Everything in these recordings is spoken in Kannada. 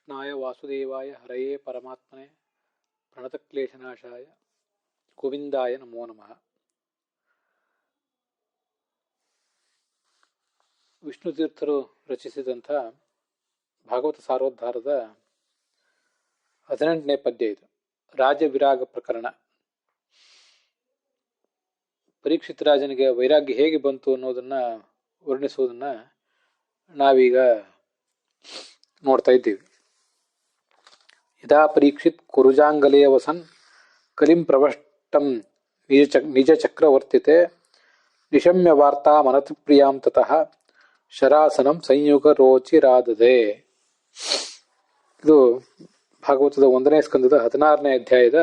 ಕೃಷ್ಣಾಯ ವಾಸುದೇವಾಯ ಹರಯೇ ಪರಮಾತ್ಮನೆ ಪ್ರಣತಕ್ಲೇಶನಾಶಾಯ ಗೋವಿಂದಾಯ ನಮೋ ನಮಃ. ವಿಷ್ಣು ತೀರ್ಥರು ರಚಿಸಿದಂಥ ಭಾಗವತ ಸಾರೋದ್ಧಾರದ 18ನೇ ಪದ್ಯ ಇದು. ರಾಜವಿರಾಗ ಪ್ರಕರಣ. ಪರೀಕ್ಷಿತ ರಾಜನಿಗೆ ವೈರಾಗ್ಯ ಹೇಗೆ ಬಂತು ಅನ್ನೋದನ್ನ ವರ್ಣಿಸುವುದನ್ನ ನಾವೀಗ ನೋಡ್ತಾ ಇದ್ದೀವಿ. ಯದಾ ಪರೀಕ್ಷಿತ್ ಕುರುಜಾಂಗಲೇ ವಸನ್ ಕಲಿಂ ಪ್ರವಷ್ಟಂ ನಿಜ ಚಕ್ರವರ್ತಿತೆ ನಿಶಮ್ಯ ವಾರ್ತಾ ಮನತಿಪ್ರಿಯಾಂ ತತಃ ಶರಾಸನಂ ಸಂಯುಗ ರೋಚಿರಾದದೆ. ಇದು ಭಾಗವತದ 1ನೇ ಸ್ಕಂದದ 16ನೇ ಅಧ್ಯಾಯದ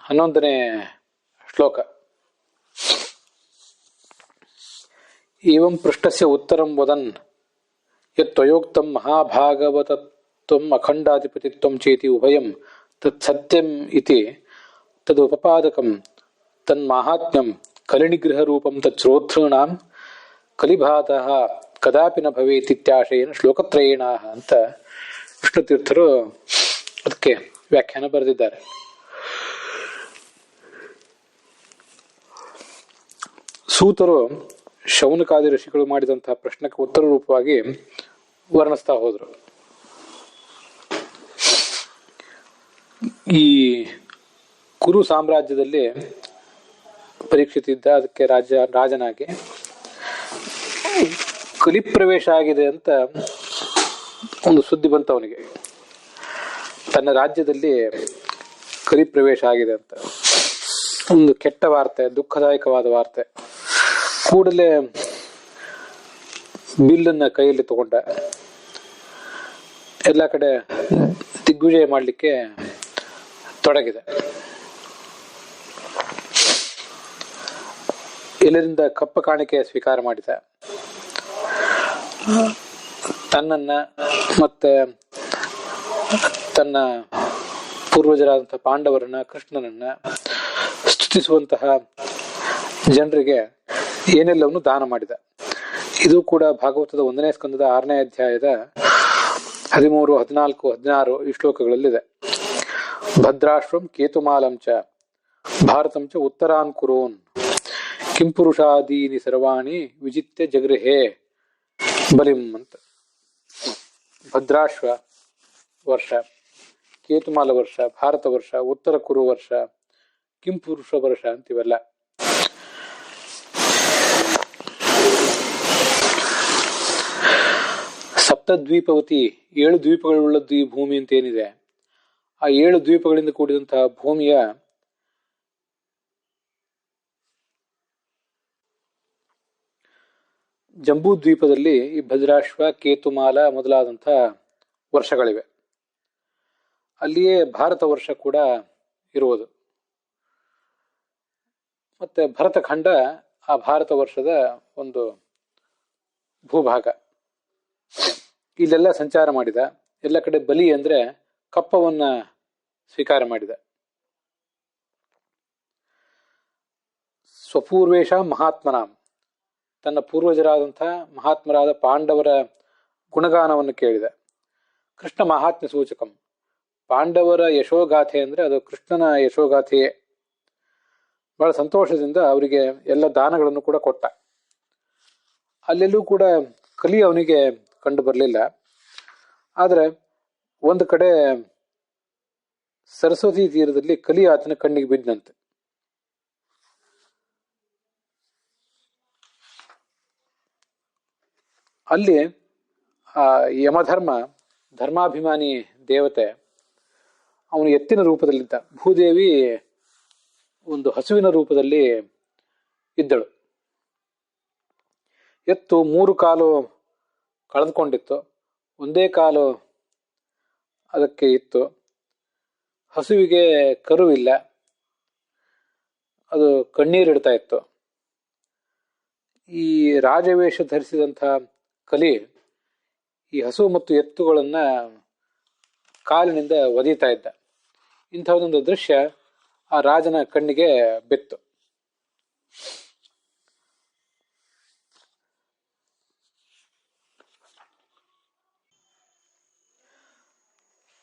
11ನೇ ಶ್ಲೋಕ. ಏವಂ ಪೃಷ್ಟಸ್ಯ ಉತ್ತರಂ ವದನ್ ಯತ್ತ್ವಯೋಕ್ತಂ ಮಹಾಭಾಗವತತ್ವಂ ಅಖಂಡಾಧಿಪತಿತ್ವಂ ಚೇತಿ ಉಭಯಂ ತತ್ ಸತ್ಯಂ ಇತಿ ತದುಪಪಾದಕಂ ತನ್ಮಾಹಾತ್ಮ್ಯಂ ಕಲಿನಿಗ್ರಹ ರೂಪಂ ತತ್ ಶ್ರೋತೃಣಾಂ ಕಲಿಭಾತಃ ಕದಾಪಿ ನ ಭವೇತ್ ಇತ್ಯಾಶಯೇನ ಶ್ಲೋಕತ್ರಯೇಣ ಅಂತ ವಿಷ್ಣು ತೀರ್ಥರು ಅದಕ್ಕೆ ವ್ಯಾಖ್ಯಾನ ಬರೆದಿದ್ದಾರೆ. ಸೂತರು ಶೌನಕಾದಿ ಋಷಿಗಳು ಮಾಡಿದಂತಹ ಪ್ರಶ್ನೆಗೆ ಉತ್ತರ ರೂಪವಾಗಿ ವರ್ಣಿಸ್ತಾ ಹೋದ್ರು. ಈ ಕುರು ಸಾಮ್ರಾಜ್ಯದಲ್ಲಿ ಪರೀಕ್ಷಿತಿದ್ದ, ಅದಕ್ಕೆ ರಾಜನಾಗಿ ಕಲಿಪ್ರವೇಶ ಆಗಿದೆ ಅಂತ ಒಂದು ಸುದ್ದಿ ಬಂತು ಅವನಿಗೆ. ತನ್ನ ರಾಜ್ಯದಲ್ಲಿ ಕಲಿಪ್ರವೇಶ ಆಗಿದೆ ಅಂತ ಒಂದು ಕೆಟ್ಟ ವಾರ್ತೆ, ದುಃಖದಾಯಕವಾದ ವಾರ್ತೆ. ಕೂಡಲೇ ಬಿಲ್ಲನ್ನ ಕೈಯಲ್ಲಿ ತಗೊಂಡ ಎಲ್ಲ ಕಡೆ ದಿಗ್ವಿಜಯ ಮಾಡಲಿಕ್ಕೆ ತೊಡಗಿದೆ. ಎಲ್ಲರಿಂದ ಕಪ್ಪ ಕಾಣಿಕೆ ಸ್ವೀಕಾರ ಮಾಡಿದ. ತನ್ನನ್ನ ಮತ್ತೆ ತನ್ನ ಪೂರ್ವಜರಾದಂತಹ ಪಾಂಡವರನ್ನ, ಕೃಷ್ಣನನ್ನ ಸ್ತುತಿಸುವಂತಹ ಜನರಿಗೆ ಏನೆಲ್ಲವನ್ನು ದಾನ ಮಾಡಿದ. ಇದು ಕೂಡ ಭಾಗವತದ 1ನೇ ಸ್ಕಂದದ 6ನೇ ಅಧ್ಯಾಯದ 13, 14, 16 ಈ ಶ್ಲೋಕಗಳಲ್ಲಿದೆ. ಭದ್ರಾಶ್ವಂ ಕೇತುಮಾಲಂ ಚ ಭಾರತಂ ಚ ಉತ್ತರಾನ್ ಕುರೋನ್ ಕಿಂಪುರುಷಾದೀನಿ ಸರ್ವಾಣಿ ವಿಜಿತ್ಯ ಜಗೃಹೇ ಬಲಿಂ ಅಂತ. ಭದ್ರಾಶ್ವ ವರ್ಷ, ಕೇತುಮಾಲ ವರ್ಷ, ಭಾರತ ವರ್ಷ, ಉತ್ತರ ಕುರು ವರ್ಷ, ಕಿಂಪುರುಷ ವರ್ಷ ಅಂತಿವೆಲ್ಲ. ಸಪ್ತದ್ವೀಪವತಿ, 7 ದ್ವೀಪಗಳುಳ್ಳದ್ದು ಈ ಭೂಮಿ ಅಂತ ಏನಿದೆ, ಆ 7 ದ್ವೀಪಗಳಿಂದ ಕೂಡಿದಂತಹ ಭೂಮಿಯ ಜಂಬೂ ದ್ವೀಪದಲ್ಲಿ ಈ ಭದ್ರಾಶ್ವ, ಕೇತುಮಾಲ ಮೊದಲಾದಂತಹ ವರ್ಷಗಳಿವೆ. ಅಲ್ಲಿಯೇ ಭಾರತ ವರ್ಷ ಕೂಡ ಇರುವುದು. ಮತ್ತೆ ಭರತಖಂಡ ಆ ಭಾರತ ವರ್ಷದ ಒಂದು ಭೂಭಾಗ. ಇಲ್ಲೆಲ್ಲ ಸಂಚಾರ ಮಾಡಿದ. ಎಲ್ಲ ಕಡೆ ಬಲಿ ಅಂದ್ರೆ ಕಪ್ಪವನ್ನ ಸ್ವೀಕಾರ ಮಾಡಿದ. ಸ್ವಪೂರ್ವೇಶ ಮಹಾತ್ಮನಾಂ, ತನ್ನ ಪೂರ್ವಜರಾದಂತಹ ಮಹಾತ್ಮರಾದ ಪಾಂಡವರ ಗುಣಗಾನವನ್ನು ಕೇಳಿದ. ಕೃಷ್ಣ ಮಹಾತ್ಮ್ಯ ಸೂಚಕಂ, ಪಾಂಡವರ ಯಶೋಗಾಥೆ ಅಂದ್ರೆ ಅದು ಕೃಷ್ಣನ ಯಶೋಗಾಥೆಯೇ. ಬಹಳ ಸಂತೋಷದಿಂದ ಅವರಿಗೆ ಎಲ್ಲ ದಾನಗಳನ್ನು ಕೂಡ ಕೊಟ್ಟ. ಅಲ್ಲೆಲ್ಲೂ ಕೂಡ ಕಲಿ ಅವನಿಗೆ ಕಂಡು ಬರಲಿಲ್ಲ. ಆದ್ರೆ ಒಂದು ಕಡೆ ಸರಸ್ವತಿ ತೀರದಲ್ಲಿ ಕಲಿ ಆತನ ಕಣ್ಣಿಗೆ ಬಿದ್ದಂತೆ. ಅಲ್ಲಿ ಆ ಯಮಧರ್ಮ, ಧರ್ಮಾಭಿಮಾನಿ ದೇವತೆ, ಅವನು ಎತ್ತಿನ ರೂಪದಲ್ಲಿದ್ದ. ಭೂದೇವಿ ಒಂದು ಹಸುವಿನ ರೂಪದಲ್ಲಿ ಇದ್ದಳು. ಎತ್ತು 3 ಕಾಲು ಕಳೆದುಕೊಂಡಿತ್ತು, ಒಂದೇ ಕಾಲು ಅದಕ್ಕೆ ಇತ್ತು. ಹಸುವಿಗೆ ಕರುವಿಲ್ಲ, ಅದು ಕಣ್ಣೀರಿಡ್ತಾ ಇತ್ತು. ಈ ರಾಜವೇಷ ಧರಿಸಿದಂತಹ ಕಲಿ ಈ ಹಸು ಮತ್ತು ಎತ್ತುಗಳನ್ನ ಕಾಲಿನಿಂದ ಒದೀತಾ ಇದ್ದ. ಇಂಥದೊಂದು ದೃಶ್ಯ ಆ ರಾಜನ ಕಣ್ಣಿಗೆ ಬಿತ್ತು.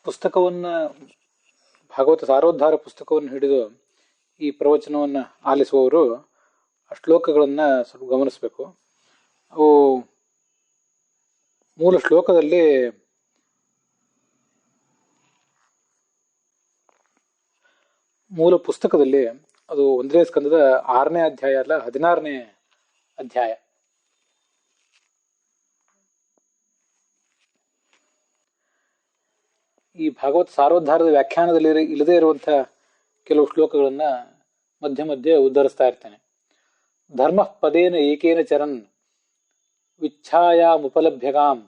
ಪುಸ್ತಕವನ್ನು, ಭಾಗವತ ಸಾರೋದ್ಧಾರ ಪುಸ್ತಕವನ್ನು ಹಿಡಿದು ಈ ಪ್ರವಚನವನ್ನು ಆಲಿಸುವವರು ಆ ಶ್ಲೋಕಗಳನ್ನು ಸ್ವಲ್ಪ ಗಮನಿಸಬೇಕು. ಅವು ಮೂಲ ಶ್ಲೋಕದಲ್ಲಿ ಮೂಲ ಪುಸ್ತಕದಲ್ಲಿ ಅದು 1ನೇ ಸ್ಕಂದದ 6ನೇ ಅಧ್ಯಾಯ ಅಲ್ಲ, 16ನೇ ಅಧ್ಯಾಯ. ಈ ಭಾಗವತ ಸಾರೋದ್ಧಾರದ ವ್ಯಾಖ್ಯಾನದಲ್ಲಿ ಇಲ್ಲದೇ ಇರುವಂತಹ ಕೆಲವು ಶ್ಲೋಕಗಳನ್ನ ಮಧ್ಯೆ ಮಧ್ಯೆ ಉದ್ಧರಿಸ್ತಾ ಇರ್ತೇನೆ. ಧರ್ಮ ಪದೇನ ಏಕೇನ ಚರನ್ ವಿಚ್ಛಾಯಾಮುಪಲಭ್ಯಗಾಂ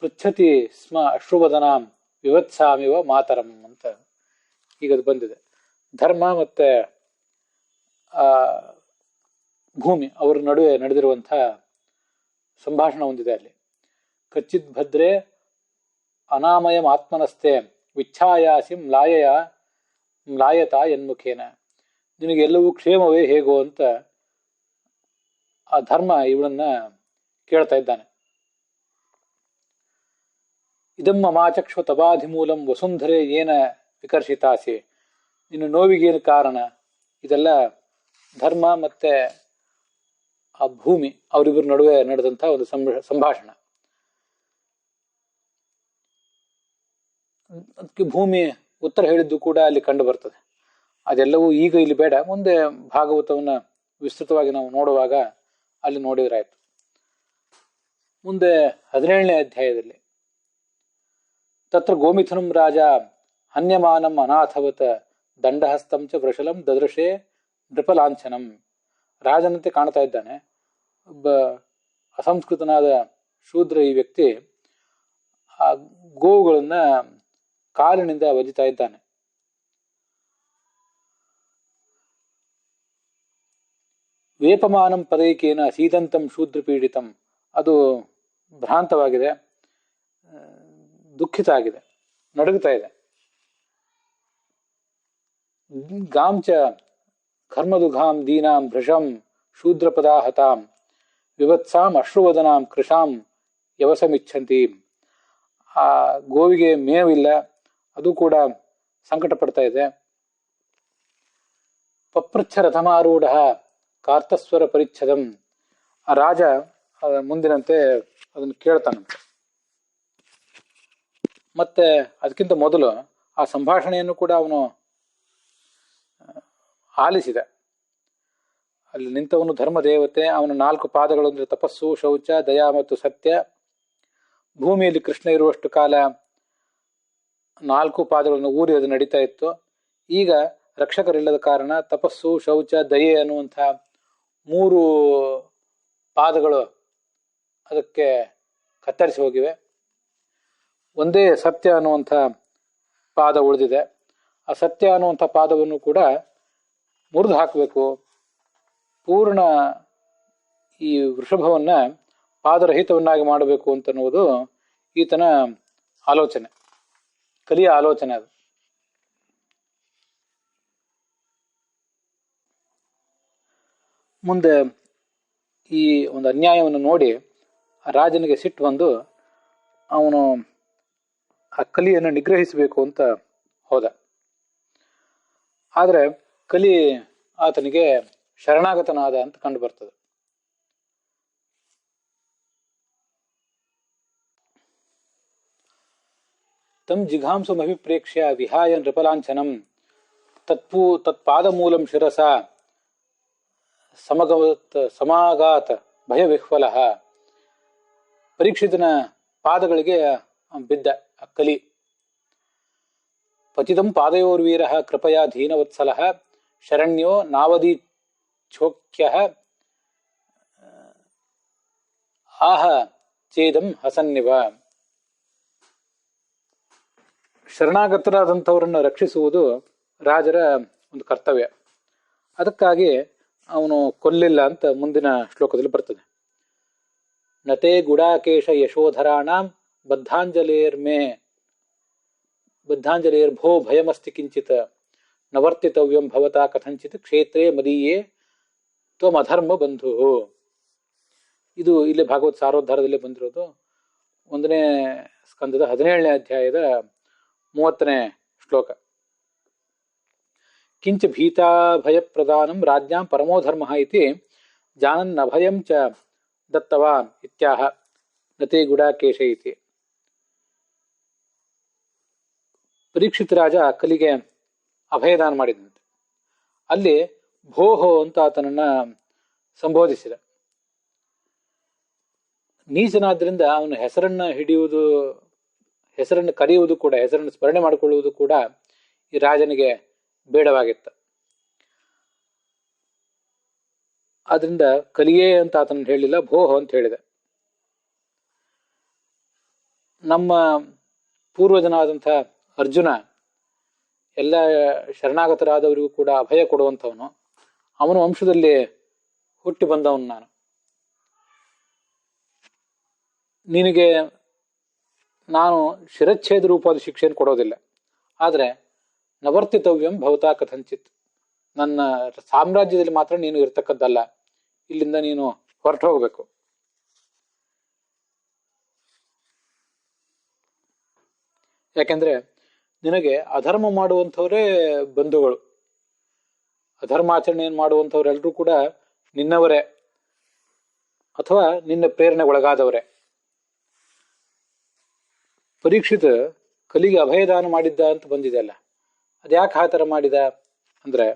ಪೃಚ್ಛತಿ ಸ್ಮ ಅಶ್ರುವದನಾಂ ವಿವತ್ಸಾಮಿವ ಮಾತರಂ ಅಂತ ಈಗದು ಬಂದಿದೆ. ಧರ್ಮ ಮತ್ತೆ ಭೂಮಿ ಅವರ ನಡುವೆ ನಡೆದಿರುವಂತಹ ಸಂಭಾಷಣ ಹೊಂದಿದೆ ಅಲ್ಲಿ. ಕಚ್ಚಿತ್ ಭದ್ರೇ ಅನಾಮಯಂ ಆತ್ಮನಸ್ತೆ ವಿಚ್ಛಾಯಾಸಿ ಮ್ಲಾಯತ ಎನ್ಮುಖೇನ. ನಿನಗೆಲ್ಲವೂ ಕ್ಷೇಮವೇ ಹೇಗೋ ಅಂತ ಆ ಧರ್ಮ ಇವಳನ್ನ ಕೇಳ್ತಾ ಇದ್ದಾನೆ. ಇದಂ ಮಮಾಚಕ್ಷ್ವ ತಬಾಧಿಮೂಲಂ ವಸುಂಧರೆ ಏನ ವಿಕರ್ಷಿತಾಸಿ. ನಿನ್ನ ನೋವಿಗೇನು ಕಾರಣ? ಇದೆಲ್ಲ ಧರ್ಮ ಮತ್ತೆ ಆ ಭೂಮಿ ಅವರಿಬ್ಬರ ನಡುವೆ ನಡೆದಂತಹ ಒಂದು ಸಂಭಾಷಣ. ಅದಕ್ಕೆ ಭೂಮಿ ಉತ್ತರ ಹೇಳಿದ್ದು ಕೂಡ ಅಲ್ಲಿ ಕಂಡು ಬರ್ತದೆ. ಅದೆಲ್ಲವೂ ಈಗ ಇಲ್ಲಿ ಬೇಡ, ಮುಂದೆ ಭಾಗವತವನ್ನ ವಿಸ್ತೃತವಾಗಿ ನಾವು ನೋಡುವಾಗ ಅಲ್ಲಿ ನೋಡಿದ್ರಾಯ್ತು. ಮುಂದೆ 17ನೇ ಅಧ್ಯಾಯದಲ್ಲಿ ತತ್ರ ಗೋಮಿಥುನಂ ರಾಜ ಹನ್ಯಮಾನಂ ಅನಾಥವತ್ ದಂಡಹಸ್ತಂ ಚ ವೃಷಲಂ ದದೃಶೇ ನೃಪಲಾಂಛನಂ. ರಾಜನಂತೆ ಕಾಣ್ತಾ ಇದ್ದಾನೆ. ಒಬ್ಬ ಅಸಂಸ್ಕೃತನಾದ ಶೂದ್ರ ಈ ವ್ಯಕ್ತಿ ಆ ಗೋವುಗಳನ್ನ ಕಾಲಿನಿಂದ ವಜಿತಾ ಇದ್ದಾನೆ. ವೇಪಮಾನಂ ಪದೈಕೇನ ಸೀದಂತಂ ಶೂದ್ರ ಪೀಡಿತಂ. ಅದು ಭ್ರಾಂತವಾಗಿದೆ, ದುಃಖಿತ ಆಗಿದೆ, ನಡುಗುತ್ತಾ ಇದೆ. ಗಾಂಚ ಕರ್ಮದುಘಾಂ ದೀನಾಂ ಭೃಶಂ ಶೂದ್ರ ಪದಾಹತಾಂ ವಿವತ್ಸಾಂ ಅಶ್ರುವದನಾಂ ಕೃಷಾಂ ಯವಸಮಿಚ್ಛಂತಿ. ಆ ಗೋವಿಗೆ ಮೇವಿಲ್ಲ, ಅದು ಕೂಡ ಸಂಕಟ ಪಡ್ತಾ ಇದೆ. ಪಪೃಚ್ಛ ರಥಮಾರೂಢ ಕಾರ್ತಸ್ವರ ಪರಿಚ್ಛದಂ. ಆ ರಾಜ ಮುಂದಿನಂತೆ ಅದನ್ನು ಕೇಳ್ತಾನಂತೆ. ಮತ್ತೆ ಅದಕ್ಕಿಂತ ಮೊದಲು ಆ ಸಂಭಾಷಣೆಯನ್ನು ಕೂಡ ಅವನು ಆಲಿಸಿದ. ಅಲ್ಲಿ ನಿಂತವನು ಧರ್ಮದೇವತೆ. ಅವನ 4 ಪಾದಗಳು ಅಂದ್ರೆ ತಪಸ್ಸು, ಶೌಚ, ದಯಾ ಮತ್ತು ಸತ್ಯ. ಭೂಮಿಯಲ್ಲಿ ಕೃಷ್ಣ ಇರುವಷ್ಟು ಕಾಲ 4 ಪಾದಗಳನ್ನು ಊರಿ ಅದು ನಡೀತಾ ಇತ್ತು. ಈಗ ರಕ್ಷಕರಿಲ್ಲದ ಕಾರಣ ತಪಸ್ಸು, ಶೌಚ, ದಯೆ ಅನ್ನುವಂಥ 3 ಪಾದಗಳು ಅದಕ್ಕೆ ಕತ್ತರಿಸಿ ಹೋಗಿವೆ. ಒಂದೇ ಸತ್ಯ ಅನ್ನುವಂಥ ಪಾದ ಉಳಿದಿದೆ. ಆ ಸತ್ಯ ಅನ್ನುವಂಥ ಪಾದವನ್ನು ಕೂಡ ಮುರಿದು ಹಾಕಬೇಕು. ಪೂರ್ಣ ಈ ವೃಷಭವನ್ನ ಪಾದರಹಿತವನ್ನಾಗಿ ಮಾಡಬೇಕು ಅಂತನ್ನುವುದು ಈತನ ಆಲೋಚನೆ, ಕಲಿಯ ಆಲೋಚನೆ ಅದು. ಮುಂದೆ ಈ ಒಂದು ಅನ್ಯಾಯವನ್ನು ನೋಡಿ ಆ ರಾಜನಿಗೆ ಸಿಟ್ಟು ಬಂದು ಅವನು ಆ ಕಲಿಯನ್ನು ನಿಗ್ರಹಿಸಬೇಕು ಅಂತ ಹೋದ. ಆದರೆ ಕಲಿ ಆತನಿಗೆ ಶರಣಾಗತನಾದ ಅಂತ ಕಂಡು ಬರ್ತದೆ. ತಂ ಜಿಘಾಂಸುಮಭಿಪ್ರೇಕ್ಷ್ಯ ವಿಹಾಯ ನೃಪಲಾಂಛನಂ ತತ್ಪಾದಮೂಲಂ ಶಿರಸ ಸಮಾಗಾತ್ ಭಯವಿಹ್ವಲ. ಪರೀಕ್ಷಿತನ ಪಾದಗಳಿಗೆ ಬಿದ್ದ ಆ ಕಲಿ. ಪತಿತಂ ಪಾದಯೋರ್ವೀರ ಕೃಪಯಾ ಧೀನವತ್ಸಲ ಶರಣ್ಯೋ ನಾವದೀಚ್ಛೋಕ್ಯ ಆಹ ಚೇದಂ ಹಸನ್ನಿವ. ಶರಣಾಗತರಾದಂಥವರನ್ನು ರಕ್ಷಿಸುವುದು ರಾಜರ ಒಂದು ಕರ್ತವ್ಯ. ಅದಕ್ಕಾಗಿ ಅವನು ಕೊಲ್ಲಿಲ್ಲ ಅಂತ ಮುಂದಿನ ಶ್ಲೋಕದಲ್ಲಿ ಬರ್ತದೆ. ನತೆ ಗುಡಾಕೇಶ ಯಶೋಧರಾಣಾಂ ಬದ್ಧಾಂಜಲೇರ್ಭೋ ಭಯಮಸ್ತಿ ಕಿಂಚಿತ್ ನವರ್ತಿತವ್ಯಂ ಭವತಾ ಕಥಂಚಿತ್ ಕ್ಷೇತ್ರೇ ಮದೀಯೇ ತ್ವಮಧರ್ಮ ಬಂಧು. ಇದು ಇಲ್ಲಿ ಭಾಗವತ್ ಸಾರೋದ್ಧಾರದಲ್ಲೇ ಬಂದಿರೋದು. 1ನೇ ಸ್ಕಂದದ 17ನೇ ಅಧ್ಯಾಯದ 30ನೇ ಶ್ಲೋಕ. ಕಿಂಚ ಭೀತಾಭಯಪ್ರದಾನಂ ರಾಜ್ಞಾಂ ಪರಮೋಧರ್ಮ ಇತಿ ಜಾನನ್ ಅಭಯಂ ಚ ದತ್ತವಾನ್ ಇತ್ಯಾಹ ನತೆ ಗುಡಾಕೇಶ ಇತಿ. ಪರೀಕ್ಷಿತ ರಾಜ ಕಲಿಗೆ ಅಭಯದಾನ ಮಾಡಿದಂತೆ. ಅಲ್ಲಿ ಭೋಹೋ ಅಂತ ಆತನನ್ನ ಸಂಬೋಧಿಸಿದ. ನೀಚನಾದ್ರಿಂದ ಅವನ ಹೆಸರನ್ನು ಕರೆಯುವುದು ಕೂಡ, ಹೆಸರನ್ನು ಸ್ಮರಣೆ ಮಾಡಿಕೊಳ್ಳುವುದು ಕೂಡ ಈ ರಾಜನಿಗೆ ಬೇಡವಾಗಿತ್ತು. ಆದ್ರಿಂದ ಕಲಿಯೇ ಅಂತ ಆತನ ಹೇಳಿಲ್ಲ, ಭೋಹೋ ಅಂತ ಹೇಳಿದೆ. ನಮ್ಮ ಪೂರ್ವಜನಾದಂಥ ಅರ್ಜುನ ಎಲ್ಲ ಶರಣಾಗತರಾದವರಿಗೂ ಕೂಡ ಅಭಯ ಕೊಡುವಂಥವನು. ಅವನ ವಂಶದಲ್ಲಿ ಹುಟ್ಟಿ ಬಂದವನು ನಾನು. ನಿನಗೆ ನಾನು ಶಿರಚ್ಛೇದ ರೂಪವಾದ ಶಿಕ್ಷೆಯನ್ನು ಕೊಡೋದಿಲ್ಲ, ಆದರೆ ನವರ್ತಿತವ್ಯಂ ಭವತಾ ಕಥಂಚಿತ್, ನನ್ನ ಸಾಮ್ರಾಜ್ಯದಲ್ಲಿ ಮಾತ್ರ ನೀನು ಇರ್ತಕ್ಕದ್ದಲ್ಲ, ಇಲ್ಲಿಂದ ನೀನು ಹೊರಟು ಹೋಗಬೇಕು. ಯಾಕೆಂದ್ರೆ ನಿನಗೆ ಅಧರ್ಮ ಮಾಡುವಂಥವರೇ ಬಂಧುಗಳು. ಅಧರ್ಮಾಚರಣೆಯನ್ನು ಮಾಡುವಂಥವರೆಲ್ಲರೂ ಕೂಡ ನಿನ್ನವರೇ ಅಥವಾ ನಿನ್ನ ಪ್ರೇರಣೆ ಒಳಗಾದವರೇ. ಪರೀಕ್ಷಿತ ಕಲಿಗೆ ಅಭಯದಾನ ಮಾಡಿದ್ದ ಅಂತ ಬಂದಿದೆ ಅಲ್ಲ, ಅದ್ಯಾಕೆ ಆ ಥರ ಮಾಡಿದ ಅಂದ್ರೆ,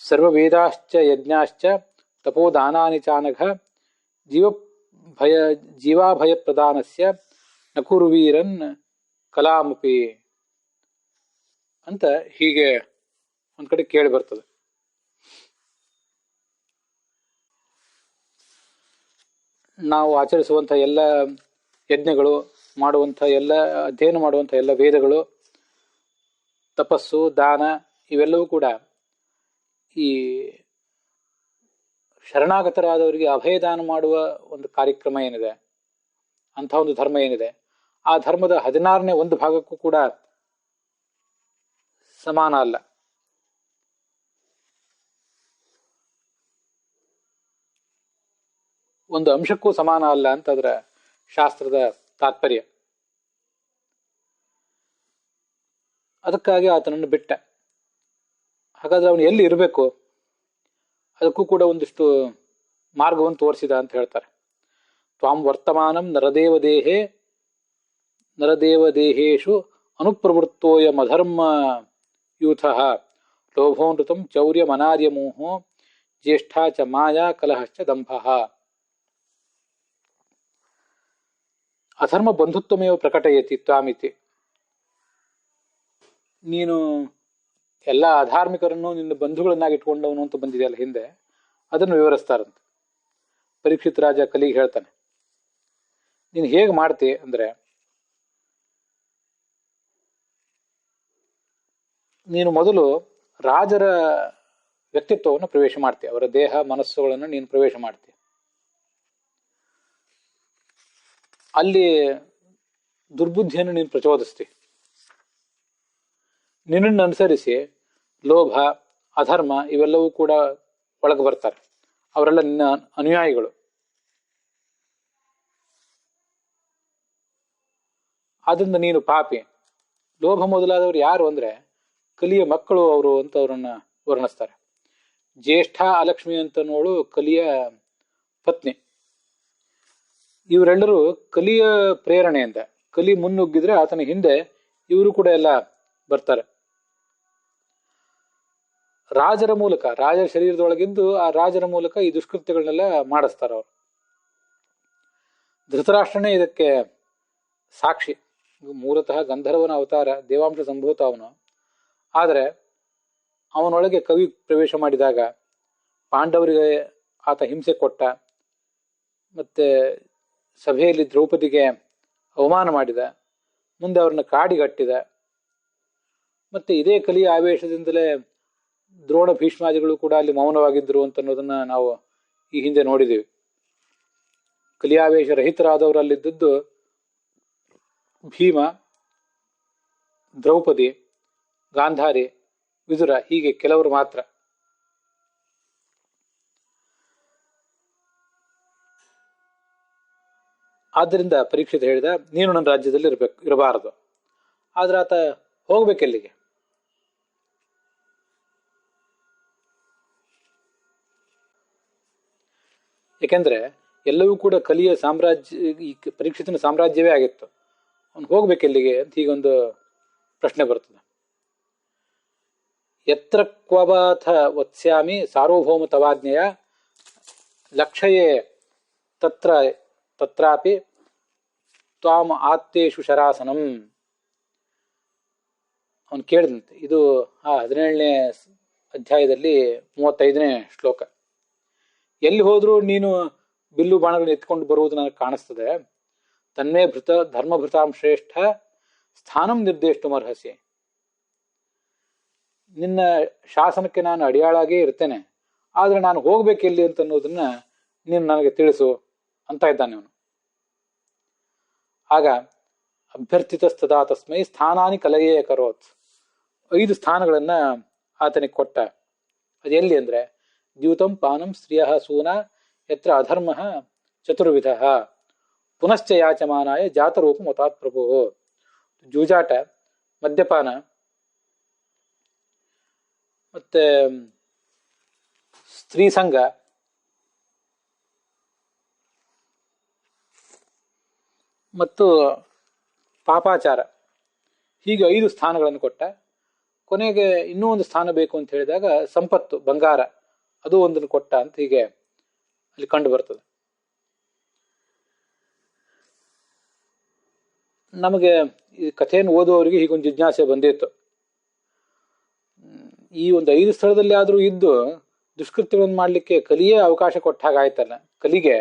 ಸರ್ವವೇದಾಶ್ಚ ಯಜ್ಞಾಶ್ಚ ತಪೋದಾನಾನಿ ಚಾನಘ ಜೀವಾಭಯ ಪ್ರದಾನಸ್ಯ ನಕುರ್ವೀರನ್ ಕಲಾಮಪಿ ಅಂತ ಹೀಗೆ ಒಂದ್ ಕಡೆ ಕೇಳಿ ಬರ್ತದೆ. ನಾವು ಆಚರಿಸುವಂಥ ಎಲ್ಲ ಯಜ್ಞಗಳು, ಮಾಡುವಂಥ ಎಲ್ಲ ಅಧ್ಯಯನ ಮಾಡುವಂಥ ಎಲ್ಲ ವೇದಗಳು, ತಪಸ್ಸು, ದಾನ ಇವೆಲ್ಲವೂ ಕೂಡ ಈ ಶರಣಾಗತರಾದವರಿಗೆ ಅಭಯದಾನ ಮಾಡುವ ಒಂದು ಕಾರ್ಯಕ್ರಮ ಏನಿದೆ, ಅಂಥ ಒಂದು ಧರ್ಮ ಏನಿದೆ, ಆ ಧರ್ಮದ 16ನೇ ಒಂದು ಭಾಗಕ್ಕೂ ಕೂಡ ಸಮಾನ ಅಲ್ಲ. ಒಂದು ಅಂಶಕ್ಕೂ ಸಮಾನ ಅಲ್ಲ ಅಂತ ಅದರ ಶಾಸ್ತ್ರದ ತಾತ್ಪರ್ಯ. ಅದಕ್ಕಾಗಿ ಆತನನ್ನು ಬಿಟ್ಟ. ಹಾಗಾದ್ರೆ ಅವನು ಎಲ್ಲಿ ಇರಬೇಕು, ಅದಕ್ಕೂ ಕೂಡ ಒಂದಿಷ್ಟು ಮಾರ್ಗವನ್ನು ತೋರಿಸಿದ ಅಂತ ಹೇಳ್ತಾರೆ. ತ್ವಾಂ ವರ್ತಮಾನಂ ನರದೇವದೇಹೇಶು ಅನುಪ್ರವೃತ್ತೋಯಮಧರ್ಮ ಯೂಥಃ ಲೋಭೋನೃತಂ ಚೌರ್ಯಮನಾರ್ಯಮೋಹೋ ಜ್ಯೇಷ್ಠಾ ಚ ಮಾಯಾ ಕಲಹಶ್ಚ ದಂಭಃ. ಅಧರ್ಮ ಬಂಧುತ್ವಮೇವ ಪ್ರಕಟಯತಿ ತ್ವಾಮಿತಿ. ನೀನು ಎಲ್ಲ ಅಧಾರ್ಮಿಕರನ್ನು ನಿನ್ನ ಬಂಧುಗಳನ್ನಾಗಿ ಇಟ್ಕೊಂಡವನು ಅಂತ ಬಂದಿದೆಯಲ್ಲ ಹಿಂದೆ, ಅದನ್ನು ವಿವರಿಸ್ತಾರಂತೆ. ಪರೀಕ್ಷಿತ್ ರಾಜ ಕಲಿಗೆ ಹೇಳ್ತಾನೆ, ನೀನು ಹೇಗೆ ಮಾಡ್ತಿ ಅಂದ್ರೆ, ನೀನು ಮೊದಲು ರಾಜರ ವ್ಯಕ್ತಿತ್ವವನ್ನು ಪ್ರವೇಶ ಮಾಡ್ತೀಯ, ಅವರ ದೇಹ ಮನಸ್ಸುಗಳನ್ನು ನೀನು ಪ್ರವೇಶ ಮಾಡ್ತೀಯ. ಅಲ್ಲಿ ದುರ್ಬುದ್ಧಿಯನ್ನು ನೀನು ಪ್ರಚೋದಿಸ್ತಿ. ನಿನ್ನನ್ನು ಅನುಸರಿಸಿ ಲೋಭ, ಅಧರ್ಮ ಇವೆಲ್ಲವೂ ಕೂಡ ಒಳಗೆ ಬರ್ತಾರೆ. ಅವರೆಲ್ಲ ನಿನ್ನ ಅನುಯಾಯಿಗಳು. ಆದ್ರಿಂದ ನೀನು ಪಾಪಿ. ಲೋಭ ಮೊದಲಾದವರು ಯಾರು ಅಂದ್ರೆ ಕಲಿಯ ಮಕ್ಕಳು ಅವರು ಅಂತ ಅವರನ್ನ ವರ್ಣಿಸ್ತಾರೆ. ಜ್ಯೇಷ್ಠ ಅಲಕ್ಷ್ಮಿ ಅಂತ ನೋಡು ಕಲಿಯ ಪತ್ನಿ. ಇವರೆಲ್ಲರೂ ಕಲಿಯ ಪ್ರೇರಣೆಯಿಂದ, ಕಲಿ ಮುನ್ನುಗ್ಗಿದ್ರೆ ಆತನ ಹಿಂದೆ ಇವರು ಕೂಡ ಎಲ್ಲ ಬರ್ತಾರೆ. ರಾಜರ ಮೂಲಕ, ರಾಜರ ಶರೀರದೊಳಗಿದ್ದು ಆ ರಾಜರ ಮೂಲಕ ಈ ದುಷ್ಕೃತ್ಯಗಳನ್ನೆಲ್ಲ ಮಾಡಿಸ್ತಾರ ಅವರು. ಧೃತರಾಷ್ಟ್ರನೇ ಇದಕ್ಕೆ ಸಾಕ್ಷಿ. ಮೂಲತಃ ಗಂಧರ್ವನ ಅವತಾರ, ದೇವಾಂಶ ಸಂಭೂತ ಅವನು. ಆದರೆ ಅವನೊಳಗೆ ಕವಿ ಪ್ರವೇಶ ಮಾಡಿದಾಗ ಪಾಂಡವರಿಗೆ ಆತ ಹಿಂಸೆ ಕೊಟ್ಟ, ಮತ್ತೆ ಸಭೆಯಲ್ಲಿ ದ್ರೌಪದಿಗೆ ಅವಮಾನ ಮಾಡಿದ, ಮುಂದೆ ಅವ್ರನ್ನ ಕಾಡಿಗಟ್ಟಿದ. ಮತ್ತೆ ಇದೇ ಕಲಿಯ ಆವೇಶದಿಂದಲೇ ದ್ರೋಣ ಭೀಷ್ಮಾದಿಗಳು ಕೂಡ ಅಲ್ಲಿ ಮೌನವಾಗಿದ್ದರು ಅಂತ ಅನ್ನೋದನ್ನ ನಾವು ಈ ಹಿಂದೆ ನೋಡಿದ್ದೀವಿ. ಕಲಿಯಾವೇಶ ರಹಿತರಾದವರಲ್ಲಿದ್ದದ್ದು ಭೀಮ, ದ್ರೌಪದಿ, ಗಾಂಧಾರಿ, ವಿದುರ, ಹೀಗೆ ಕೆಲವರು ಮಾತ್ರ. ಆದ್ದರಿಂದ ಪರೀಕ್ಷಿತ ಹೇಳಿದ, ನೀನು ನನ್ನ ರಾಜ್ಯದಲ್ಲಿ ಇರಬಾರದು. ಆದ್ರೆ ಆತ ಹೋಗ್ಬೇಕೆಲ್ಲಿಗೆ? ಯಾಕೆಂದ್ರೆ ಎಲ್ಲವೂ ಕೂಡ ಕಲಿಯ ಸಾಮ್ರಾಜ್ಯ, ಈ ಪರೀಕ್ಷಿತನ ಸಾಮ್ರಾಜ್ಯವೇ ಆಗಿತ್ತು. ಅವನು ಹೋಗ್ಬೇಕೆಲ್ಲಿಗೆ ಅಂತ ಹೀಗೊಂದು ಪ್ರಶ್ನೆ ಬರ್ತದೆ. ಯತ್ರ ಕ್ವಬಾಥ ವತ್ಸ್ಯಾಮಿ ಸಾರ್ವಭೌಮ ತವಾಜ್ಞೆಯ ಲಕ್ಷಯೇ ತತ್ರಾಪಿ ತ್ವಾಂ ಆತ್ತೇಷು ಶರಾಸನಂ. ಅವನು ಕೇಳಿದಂತೆ, ಇದು 17ನೇ ಅಧ್ಯಾಯದಲ್ಲಿ 35ನೇ ಶ್ಲೋಕ. ಎಲ್ಲಿ ಹೋದ್ರೂ ನೀನು ಬಿಲ್ಲು ಬಾಣಗಳನ್ನು ಎತ್ಕೊಂಡು ಬರುವುದು ನನಗೆ ಕಾಣಿಸ್ತದೆ. ತನ್ಮೇ ಧರ್ಮಭೃತಾಂ ಶ್ರೇಷ್ಠ ಸ್ಥಾನಂ ನಿರ್ದೇಷ್ಟುಮರ್ಹಸಿ. ನಿನ್ನ ಶಾಸನಕ್ಕೆ ನಾನು ಅಡಿಯಾಳಾಗೇ ಇರ್ತೇನೆ, ಆದ್ರೆ ನಾನು ಹೋಗ್ಬೇಕೆಲ್ಲಿ ಅಂತ ಅನ್ನೋದನ್ನ ನೀನು ನನಗೆ ತಿಳಿಸು ಅಂತ ಇದ್ದಾನೆ ಅವನು. ಆಗ ಅಭ್ಯರ್ಥಿತಸ್ತದಾ ತಸ್ಮೈ ಸ್ಥಾನಾನಿ ಕಲಯೇ ಕರೋತ್. 5 ಸ್ಥಾನಗಳನ್ನ ಆತನಿಗೆ ಕೊಟ್ಟ. ಅದೆಲ್ಲಿ ಅಂದ್ರೆ, ದ್ಯೂತಂ ಪಾನಂ ಸ್ತ್ರೀಯ ಸೂನ ಯತ್ರ ಅಧರ್ಮ ಚತುರ್ವಿಧ ಪುನಶ್ಚ ಯಾಚಮಾನಾಯ ಜಾತರೂಪ ಮತಾತ್ ಪ್ರಭು. ಜೂಜಾಟ, ಮದ್ಯಪಾನ, ಮತ್ತೆ ಸ್ತ್ರೀ ಸಂಘ, ಮತ್ತು ಪಾಪಾಚಾರ, ಹೀಗೆ 5 ಸ್ಥಾನಗಳನ್ನು ಕೊಟ್ಟ. ಕೊನೆಗೆ ಇನ್ನೂ ಒಂದು ಸ್ಥಾನ ಬೇಕು ಅಂತ ಹೇಳಿದಾಗ ಸಂಪತ್ತು, ಬಂಗಾರ, ಅದು ಒಂದನ್ನು ಕೊಟ್ಟ ಅಂತ ಹೀಗೆ ಅಲ್ಲಿ ಕಂಡು ಬರ್ತದೆ. ನಮಗೆ ಈ ಕಥೆಯನ್ನು ಓದುವವರಿಗೆ ಹೀಗೊಂದು ಜಿಜ್ಞಾಸೆ ಬಂದಿತ್ತು. ಈ ಒಂದು 5 ಸ್ಥಳದಲ್ಲಿ ಆದ್ರೂ ಇದ್ದು ದುಷ್ಕೃತ್ಯಗಳನ್ನು ಮಾಡ್ಲಿಕ್ಕೆ ಕಲಿಯೇ ಅವಕಾಶ ಕೊಟ್ಟ ಹಾಗಾಯ್ತಲ್ಲ, ಕಲಿಗೆ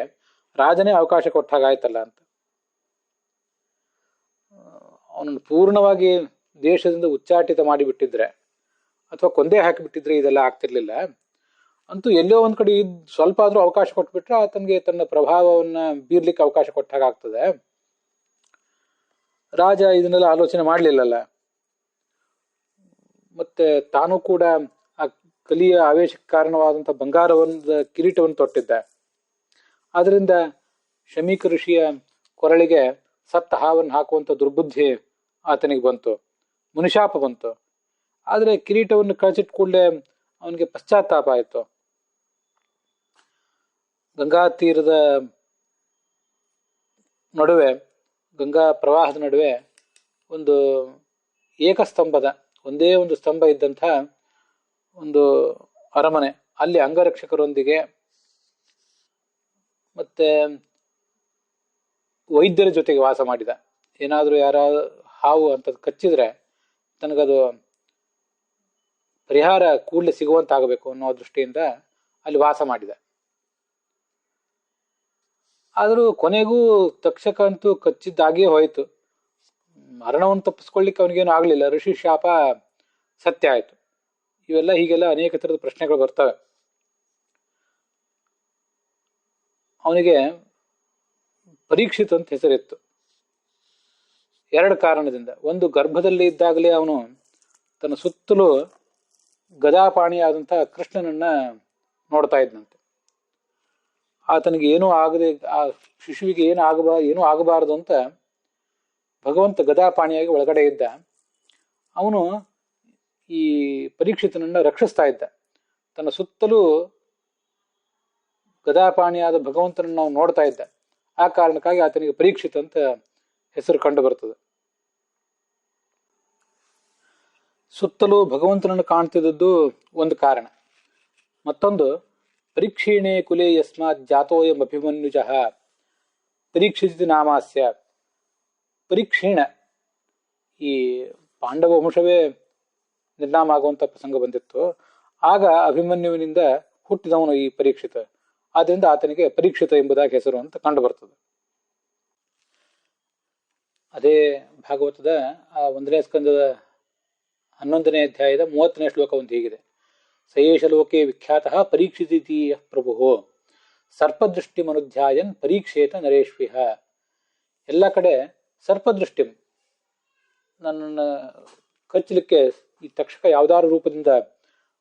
ರಾಜನೇ ಅವಕಾಶ ಕೊಟ್ಟ ಹಾಗಾಯ್ತಲ್ಲ ಅಂತ. ಅವನನ್ನು ಪೂರ್ಣವಾಗಿ ದೇಶದಿಂದ ಉಚ್ಚಾಟಿತ ಮಾಡಿಬಿಟ್ಟಿದ್ರೆ ಅಥವಾ ಕೊಂದೇ ಹಾಕಿಬಿಟ್ಟಿದ್ರೆ ಇದೆಲ್ಲ ಆಗ್ತಿರ್ಲಿಲ್ಲ. ಅಂತೂ ಎಲ್ಲೋ ಒಂದ್ ಕಡೆ ಸ್ವಲ್ಪ ಆದ್ರೂ ಅವಕಾಶ ಕೊಟ್ಬಿಟ್ರೆ ಆತನಿಗೆ ತನ್ನ ಪ್ರಭಾವವನ್ನ ಬೀರ್ಲಿಕ್ಕೆ ಅವಕಾಶ ಕೊಟ್ಟ ಹಾಗಾಗ್ತದೆ. ರಾಜ ಇದನ್ನೆಲ್ಲ ಆಲೋಚನೆ ಮಾಡ್ಲಿಲ್ಲಲ್ಲ. ಮತ್ತೆ ತಾನು ಕೂಡ ಆ ಕಲಿಯ ಆವೇಶಕ್ಕೆ ಕಾರಣವಾದಂಥ ಬಂಗಾರವೊಂದು ಕಿರೀಟವನ್ನು ತೊಟ್ಟಿದ್ದ. ಆದ್ರಿಂದ ಶಮೀಕ ಋಷಿಯ ಕೊರಳಿಗೆ ಸತ್ತ ಹಾವನ್ನು ಹಾಕುವಂತ ದುರ್ಬುದ್ಧಿ ಆತನಿಗೆ ಬಂತು, ಮುನಿಶಾಪ ಬಂತು. ಆದ್ರೆ ಕಿರೀಟವನ್ನು ಕಳಚಿಟ್ ಕೂಡಲೇ ಅವನಿಗೆ ಪಶ್ಚಾತ್ತಾಪ ಆಯಿತು. ಗಂಗಾ ತೀರದ ನಡುವೆ, ಗಂಗಾ ಪ್ರವಾಹದ ನಡುವೆ ಒಂದು ಏಕಸ್ತಂಭದ, ಒಂದೇ ಒಂದು ಸ್ತಂಭ ಇದ್ದಂಥ ಒಂದು ಅರಮನೆ, ಅಲ್ಲಿ ಅಂಗರಕ್ಷಕರೊಂದಿಗೆ ಮತ್ತೆ ವೈದ್ಯರ ಜೊತೆಗೆ ವಾಸ ಮಾಡಿದ. ಏನಾದ್ರೂ ಯಾರ ಹಾವು ಅಂತ ಕಚ್ಚಿದ್ರೆ ತನಗದು ಪರಿಹಾರ ಕೂಡಲೇ ಸಿಗುವಂತಾಗಬೇಕು ಅನ್ನೋ ದೃಷ್ಟಿಯಿಂದ ಅಲ್ಲಿ ವಾಸ ಮಾಡಿದ. ಆದರೂ ಕೊನೆಗೂ ತಕ್ಷಕ ಅಂತೂ ಕಚ್ಚಿದ್ದಾಗೇ ಹೋಯ್ತು. ಮರಣವನ್ನು ತಪ್ಪಿಸ್ಕೊಳ್ಳಿಕ್ಕೆ ಅವನಿಗೇನು ಆಗ್ಲಿಲ್ಲ. ಋಷಿ ಶಾಪ ಸತ್ಯ ಆಯ್ತು. ಇವೆಲ್ಲ ಹೀಗೆಲ್ಲ ಅನೇಕ ತರದ ಪ್ರಶ್ನೆಗಳು ಬರ್ತವೆ. ಅವನಿಗೆ ಪರೀಕ್ಷಿತ್ ಅಂತ ಹೆಸರಿತ್ತು. 2 ಕಾರಣದಿಂದ. ಒಂದು, ಗರ್ಭದಲ್ಲಿ ಇದ್ದಾಗಲೇ ಅವನು ತನ್ನ ಸುತ್ತಲೂ ಗದಾಪಾಣಿಯಾದಂತಹ ಕೃಷ್ಣನನ್ನ ನೋಡ್ತಾ ಇದ್ನಂತೆ. ಆತನಿಗೆ ಏನೂ ಆಗದೆ, ಆ ಶಿಶುವಿಗೆ ಏನೂ ಆಗಬಾರದು ಅಂತ ಭಗವಂತ ಗದಾಪಾಣಿಯಾಗಿ ಒಳಗಡೆ ಇದ್ದ. ಅವನು ಈ ಪರೀಕ್ಷಿತನನ್ನ ರಕ್ಷಿಸ್ತಾ ಇದ್ದ. ತನ್ನ ಸುತ್ತಲೂ ಗದಾಪಾಣಿಯಾದ ಭಗವಂತನನ್ನು ನಾವು ನೋಡ್ತಾ ಇದ್ದ. ಆ ಕಾರಣಕ್ಕಾಗಿ ಆತನಿಗೆ ಪರೀಕ್ಷಿತ್ ಅಂತ ಹೆಸರು ಕಂಡು ಬರ್ತದೆ. ಸುತ್ತಲೂ ಭಗವಂತನನ್ನು ಕಾಣ್ತಿದ್ದದ್ದು ಒಂದು ಕಾರಣ. ಮತ್ತೊಂದು, ಪರೀಕ್ಷೀಣೆ ಕುಲೆ ಯಸ್ಮಾತ್ ಜಾತೋಯಂ ಅಭಿಮನ್ಯುಜಃ ಪರೀಕ್ಷಿತ ನಾಮಾಸ್ಯ. ಪರೀಕ್ಷೀಣ, ಈ ಪಾಂಡವ ವಂಶವೇ ನಿರ್ನಾಮ ಆಗುವಂತ ಪ್ರಸಂಗ ಬಂದಿತ್ತು. ಆಗ ಅಭಿಮನ್ಯುವಿನಿಂದ ಹುಟ್ಟಿದವನು ಈ ಪರೀಕ್ಷಿತ. ಆದ್ರಿಂದ ಆತನಿಗೆ ಪರೀಕ್ಷಿತ ಎಂಬುದಾಗಿ ಹೆಸರು ಅಂತ ಕಂಡು ಬರ್ತದೆ. ಅದೇ ಭಾಗವತದ 1ನೇ ಸ್ಕಂದದ 11ನೇ ಅಧ್ಯಾಯದ 30ನೇ ಶ್ಲೋಕ ಒಂದು ಹೀಗಿದೆ: ಸಯೇಷ ಲೋಕೆ ವಿಖ್ಯಾತ ಪರೀಕ್ಷಿತಿ ಪ್ರಭು ಸರ್ಪದೃಷ್ಟಿ ಮನುಧ್ಯಾಯನ್ ಪರೀಕ್ಷೇತ ನರೇಶ್ವಿಹ. ಎಲ್ಲ ಕಡೆ ಸರ್ಪದೃಷ್ಟಿ, ನನ್ನನ್ನು ಕಚ್ಚಲಿಕ್ಕೆ ಈ ತಕ್ಷಕ ಯಾವ್ದಾರು ರೂಪದಿಂದ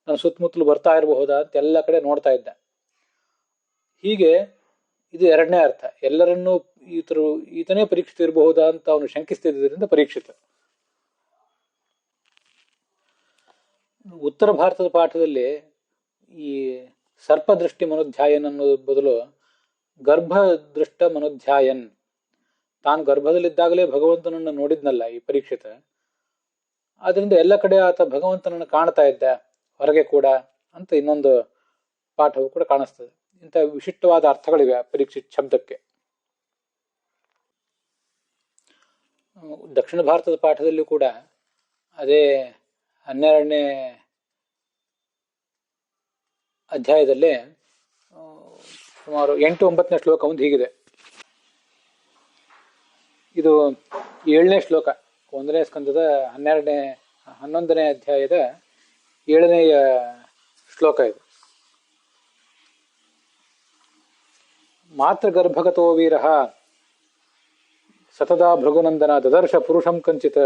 ನನ್ನ ಸುತ್ತಮುತ್ತಲು ಬರ್ತಾ ಇರಬಹುದಾ ಅಂತ ಎಲ್ಲ ಕಡೆ ನೋಡ್ತಾ ಇದ್ದ. ಹೀಗೆ ಇದು ಎರಡನೇ ಅರ್ಥ. ಎಲ್ಲರನ್ನೂ ಈತನೇ ಪರೀಕ್ಷಿತ ಇರಬಹುದಾ ಅಂತ ಅವನು ಶಂಕಿಸ್ತಿದ್ದರಿಂದ ಪರೀಕ್ಷಿತ. ಉತ್ತರ ಭಾರತದ ಪಾಠದಲ್ಲಿ ಈ ಸರ್ಪದೃಷ್ಟಿ ಮನೋಧ್ಯಾಯನ್ ಅನ್ನೋದ್ರ ಬದಲು ಗರ್ಭದೃಷ್ಟ ಮನೋಧ್ಯಾಯನ್, ತಾನು ಗರ್ಭದಲ್ಲಿದ್ದಾಗಲೇ ಭಗವಂತನನ್ನು ನೋಡಿದ್ನಲ್ಲ ಈ ಪರೀಕ್ಷಿತ, ಆದ್ರಿಂದ ಎಲ್ಲ ಕಡೆ ಆತ ಭಗವಂತನನ್ನು ಕಾಣ್ತಾ ಇದ್ದ, ಹೊರಗೆ ಕೂಡ ಅಂತ ಇನ್ನೊಂದು ಪಾಠವು ಕೂಡ ಕಾಣಿಸ್ತದೆ. ಇಂಥ ವಿಶಿಷ್ಟವಾದ ಅರ್ಥಗಳಿವೆ ಪರೀಕ್ಷಿತ್ ಶಬ್ದಕ್ಕೆ. ದಕ್ಷಿಣ ಭಾರತದ ಪಾಠದಲ್ಲೂ ಕೂಡ ಅದೇ 12ನೇ ಅಧ್ಯಾಯದಲ್ಲಿ ಸುಮಾರು 8-9ನೇ ಶ್ಲೋಕ ಒಂದು ಹೀಗಿದೆ. ಇದು 7ನೇ ಶ್ಲೋಕ, 1ನೇ ಸ್ಕಂದದ 11ನೇ ಅಧ್ಯಾಯದ 7ನೇಯ ಶ್ಲೋಕ ಇದು. ಮಾತ್ರ ಗರ್ಭಗತೋ ವೀರ ಸತದಾ ಭೃಗುನಂದನ ದದರ್ಶ ಪುರುಷಂ ಕಂಚಿತ್